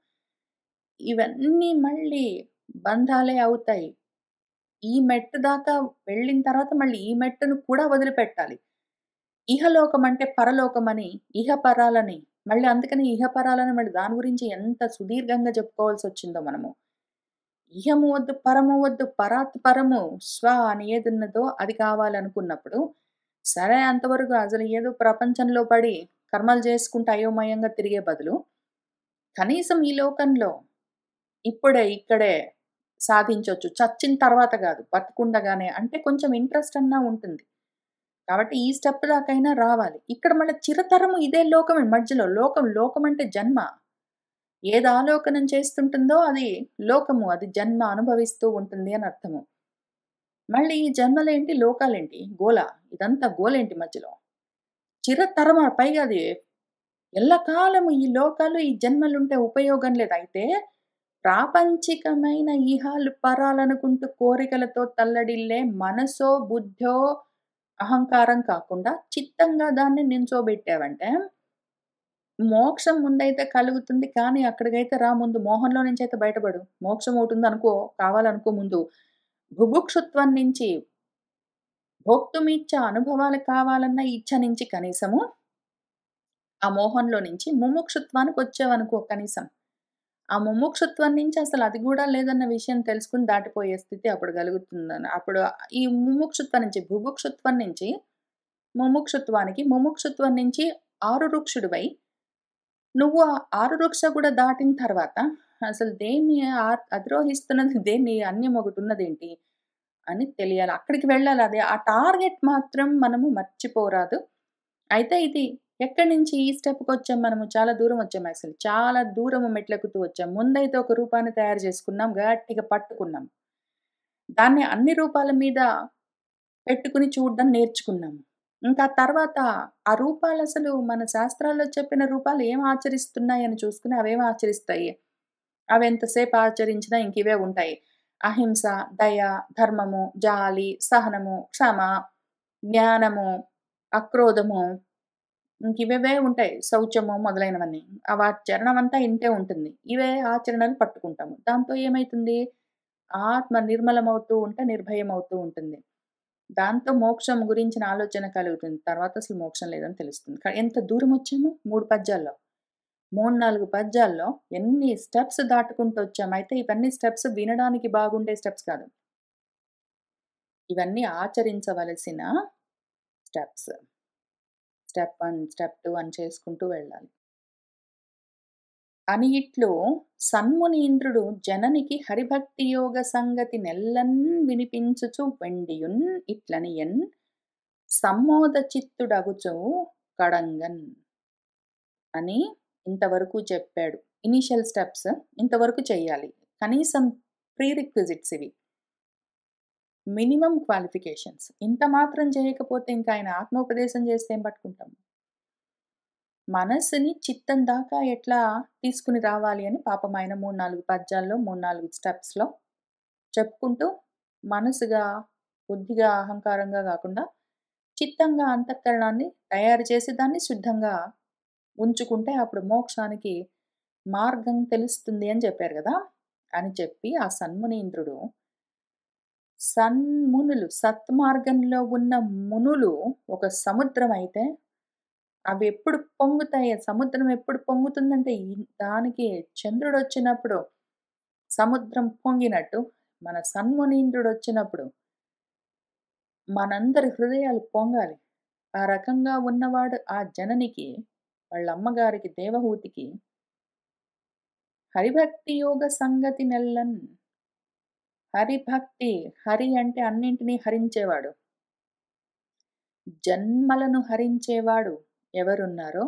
ఇవన్నీ మళ్ళీ బంధాలే అవుతాయి. ఈ మెట్టు దాకా వెళ్ళిన తర్వాత మళ్ళీ ఈ మెట్టును కూడా వదిలిపెట్టాలి. ఇహలోకం అంటే పరలోకమని, ఇహపరాలని మళ్ళీ అందుకని ఇహపరాలని మళ్ళీ దాని గురించి ఎంత సుదీర్ఘంగా చెప్పుకోవాల్సొచ్చిందో మనము. ఇహము వద్దు, పరము వద్దు, పరాత్ పరము, స్వ అని ఏదున్నదో అది కావాలనుకున్నప్పుడు, సరే అంతవరకు అసలు ఏదో ప్రపంచంలో పడి కర్మలు చేసుకుంటూ అయోమయంగా తిరిగే బదులు, కనీసం ఈ లోకంలో ఇప్పుడే, ఇక్కడే సాధించొచ్చు. చచ్చిన తర్వాత గాదు, బతికుండగానే. అంటే కొంచెం ఇంట్రెస్ట్ అన్నా ఉంటుంది. కాబట్టి ఈ స్టెప్ దాకైనా రావాలి. ఇక్కడ మళ్ళీ చిరతరము ఇదే లోకమే మధ్యలో. లోకం అంటే జన్మ. ఏది ఆలోకనం చేస్తుంటుందో అది లోకము. అది జన్మ అనుభవిస్తూ ఉంటుంది అని అర్థము. మళ్ళీ ఈ జన్మలేంటి, లోకాలేంటి, గోల. ఇదంతా గోలేంటి మధ్యలో. చిరతరమ పైగా అది ఎల్లకాలము ఈ లోకాలు, ఈ జన్మలుంటే ఉపయోగం లేదు. అయితే ప్రాపంచికమైన ఇహాలు పరాలనుకుంటూ కోరికలతో తల్లడిల్లే మనసో, బుద్ధో, అహంకారం కాకుండా చిత్తంగా దాన్ని నించోబెట్టావంటే మోక్షం ముందైతే కలుగుతుంది. కానీ అక్కడికైతే రా ముందు మోహంలో నుంచైతే బయటపడు. మోక్షం ఒకటుందనుకో, కావాలనుకో ముందు. బుభుక్షుత్వం నుంచి, భోక్తుమిచ్చ అనుభవాలు కావాలన్న ఇచ్చ నుంచి కనీసము, ఆ మోహంలో నుంచి ముముక్షుత్వానికొచ్చావనుకో కనీసం. ఆ ముముక్షుత్వం నుంచి అసలు అది గూడా లేదన్న విషయం తెలుసుకొని దాటిపోయే స్థితి అప్పుడు కలుగుతుందని. అప్పుడు ఈ ముముక్షుత్వం నుంచి, బుభుక్షుత్వం నుంచి ముముక్షుత్వానికి, ముముక్షుత్వం నుంచి ఆరురుక్షుడివై నువ్వు ఆ ఆరురుక్ష కూడా దాటిన తర్వాత అసలు దేన్ని అధిరోహిస్తున్నది దేన్ని అన్యం ఒకటున్నదేంటి అని తెలియాలి. అక్కడికి వెళ్ళాలి. అదే ఆ టార్గెట్ మాత్రం మనము మర్చిపోరాదు. అయితే ఇది ఎక్కడి నుంచి ఈ స్టెప్‌కొచ్చాం మనము? చాలా దూరం వచ్చాం యాక్చువల్లీ. చాలా దూరం మెట్లెక్కుతూ వచ్చాం. ముందైతే ఒక రూపాన్ని తయారు చేసుకున్నాం. గట్టిగా పట్టుకున్నాం. దాన్ని అన్ని రూపాల మీద పెట్టుకొని చూడడం నేర్చుకున్నాము. ఇంకా తర్వాత ఆ రూపాలసలు మన శాస్త్రాల్లో చెప్పిన రూపాలు ఏం ఆచరిస్తున్నాయని చూసుకొని అవేం ఆచరిస్తాయి? అవెంతసేపు ఆచరించినా ఇంకివే ఉంటాయి. అహింస, దయ, ధర్మము, జాలి, సహనము, క్షమ, జ్ఞానము, అక్రోధము ఇంకివే ఉంటాయి. శౌచము మొదలైనవన్నీ. వాటి చరణమంతా ఇంతే ఉంటుంది. ఇవే ఆచరణలు పట్టుకుంటాము. దాంతో ఏమైతుంది? ఆత్మ నిర్మలమవుతూ ఉంటే నిర్భయమవుతూ ఉంటుంది. దాంతో మోక్షం గురించిన ఆలోచన కలుగుతుంది. తర్వాత అసలు మోక్షం లేదని తెలుస్తుంది. ఎంత దూరమొచ్చాము? 3 పద్యాల్లో. 3, 4 పద్యాల్లో ఎన్ని స్టెప్స్ దాటుకుంటూ వచ్చాము. అయితే ఇవన్నీ స్టెప్స్ వినడానికి బాగుండే స్టెప్స్ కాదు. ఇవన్నీ ఆచరించవలసిన స్టెప్స్. స్టెప్ 1, స్టెప్ 2 అని చేసుకుంటూ వెళ్ళాలి. అని ఇట్లు సన్మునీంద్రుడు జననికి హరిభక్తి యోగ సంగతి నెల్లన్ వినిపించుచు వెండియున్ ఇట్లనియన్ సమ్మోద చిత్తుడగుచు కడంగన్ అని ఇంతవరకు చెప్పాడు. ఇనీషియల్ స్టెప్స్ ఇంతవరకు చెయ్యాలి. కనీసం ప్రీరిక్విజిట్స్ ఇవి. Minimum qualifications. ఇంత మాత్రం చేయకపోతే ఇంకా ఆయన ఆత్మోపదేశం చేస్తే ఏం పట్టుకుంటాం? మనస్సుని చిత్తం దాకా ఎట్లా తీసుకుని రావాలి అని పాపం ఆయన 3, 4 పద్యాల్లో 3, 4 స్టెప్స్‌లో చెప్పుకుంటూ మనసుగా, బుద్ధిగా, అహంకారంగా గాకుండా చిత్తంగా అంతఃకరణాన్ని తయారు చేసి దాన్ని శుద్ధంగా ఉంచుకుంటే అప్పుడు మోక్షానికి మార్గం తెలుస్తుంది అని చెప్పారు గదా! అని చెప్పి ఆ సన్మునీంద్రుడు సన్మునులు సత్మార్గంలో ఉన్న మునులు ఒక సముద్రం అయితే అవి ఎప్పుడు పొంగుతాయి? సముద్రం ఎప్పుడు పొంగుతుందంటే దానికి చంద్రుడొచ్చినప్పుడు సముద్రం పొంగినట్టు మన సన్మునీంద్రుడొచ్చినప్పుడు మనందరి హృదయాలు పొంగాలి. ఆ రకంగా ఉన్నవాడు ఆ జననికి వాళ్ళ అమ్మగారికి దేవహూతికి హరిభక్తి యోగ సంగతి నెల్లన్ హరిభక్తి హరి అంటే అన్నింటినీ హరించేవాడు. జన్మలను హరించేవాడు ఎవరున్నారో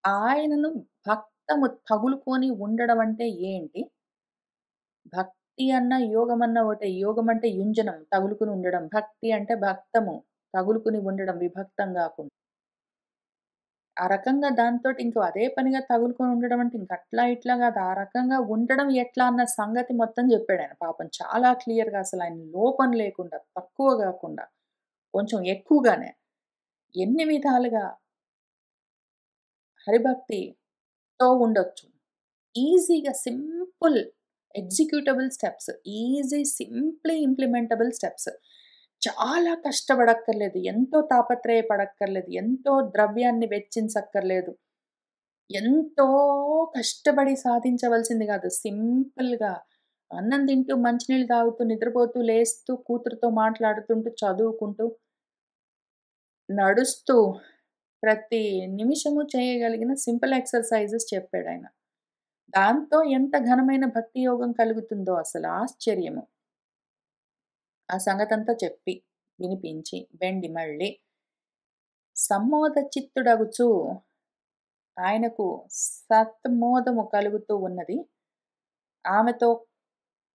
ఆయనను భక్తము తగులుకొని ఉండడం అంటే ఏంటి? భక్తి అన్న, యోగమన్న ఒకటే. యోగం అంటే యుంజనం తగులుకొని ఉండడం. భక్తి అంటే భక్తము తగులుకొని ఉండడం విభక్తం గాకుండా. ఆ రకంగా దాంతోటి ఇంక అదే పనిగా తగులుకొని ఉండడం అంటే ఇంక అట్లా ఇట్లా గాదు. ఆ రకంగా ఉండడం ఎట్లా అన్న సంగతి మొత్తం జెప్పాడాయన. పాపం చాలా క్లియర్‌గా అసలాయన లోపం లేకుండా, తక్కువ గాకుండా, కొంచెం ఎక్కువగానే ఎన్ని విధాలుగా హరిభక్తితో ఉండొచ్చు. ఈజీగా simple executable steps. Simply implementable steps. చాలా కష్టపడక్కర్లేదు. ఎంతో తాపత్రయపడక్కర్లేదు. ఎంతో ద్రవ్యాన్ని వెచ్చించక్కర్లేదు. ఎంతో కష్టపడి సాధించవలసింది గాదు. సింపుల్‌గా అన్నం తింటూ, మంచినీళ్ళు తాగుతూ, నిద్రపోతూ, లేస్తూ, కూతురుతో మాట్లాడుతుంటూ, చదువుకుంటూ, నడుస్తూ ప్రతి నిమిషము చేయగలిగిన సింపుల్ ఎక్సర్‌సైజెస్ చెప్పాడాయన. దాంతో ఎంత ఘనమైన భక్తి యోగం కలుగుతుందో అసలు ఆశ్చర్యము. ఆ సంగతంతా చెప్పి, వినిపించి, వెండి మళ్ళీ సమ్మోద చిత్తుడగుచు ఆయనకు సత్మోదము కలుగుతూ ఉన్నది. ఆమెతో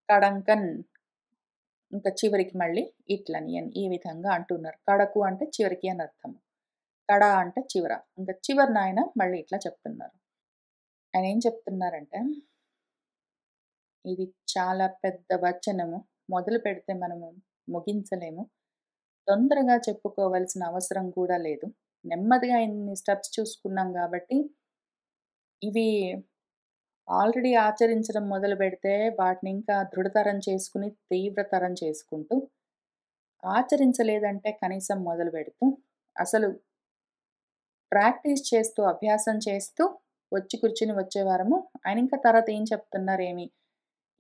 కడంకన్ ఇంకా చివరికి మళ్ళీ ఇట్లని అని ఈ విధంగా అంటున్నారు. కడకు అంటే చివరికి అని అర్థం. కడ అంటే చివర. ఇంక చివరన ఆయన మళ్ళీ ఇట్లా చెప్తున్నారు. ఆయన ఏం చెప్తున్నారంటే, ఇది చాలా పెద్ద వచనము. మొదలుపెడితే మనము ముగించలేము. తొందరగా చెప్పుకోవాల్సిన అవసరం కూడా లేదు. నెమ్మదిగా ఇన్ని స్టెప్స్ చూసుకున్నాం గాబట్టి, ఇవి ఆల్రెడీ ఆచరించడం మొదలుపెడితే వాటిని ఇంకా దృఢతరం చేసుకొని, తీవ్రతరం చేసుకుంటూ, ఆచరించలేదంటే కనీసం మొదలుపెడుతూ, అసలు ప్రాక్టీస్ చేస్తూ, అభ్యాసం చేస్తూ వచ్చి కూర్చొని వచ్చే వారము. ఆయన ఇంకా తర్వాత ఏం చెప్తున్నారేమి,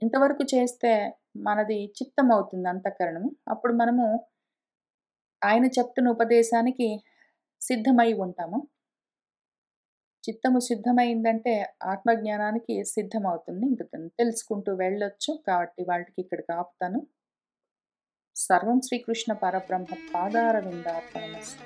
ఇంతవరకు చేస్తే మనది చిత్తమవుతుంది అంతఃకరణము. అప్పుడు మనము ఆయన చెప్తున్న ఉపదేశానికి సిద్ధమై ఉంటాము. చిత్తము సిద్ధమైందంటే ఆత్మజ్ఞానానికి సిద్ధమవుతుంది. ఇంక తెలుసుకుంటూ వెళ్ళొచ్చు. కాబట్టి ఇవాల్టికి ఇక్కడికి ఆపుతాను. సర్వం శ్రీకృష్ణ పరబ్రహ్మ పాదారవిందార్పణమస్తు.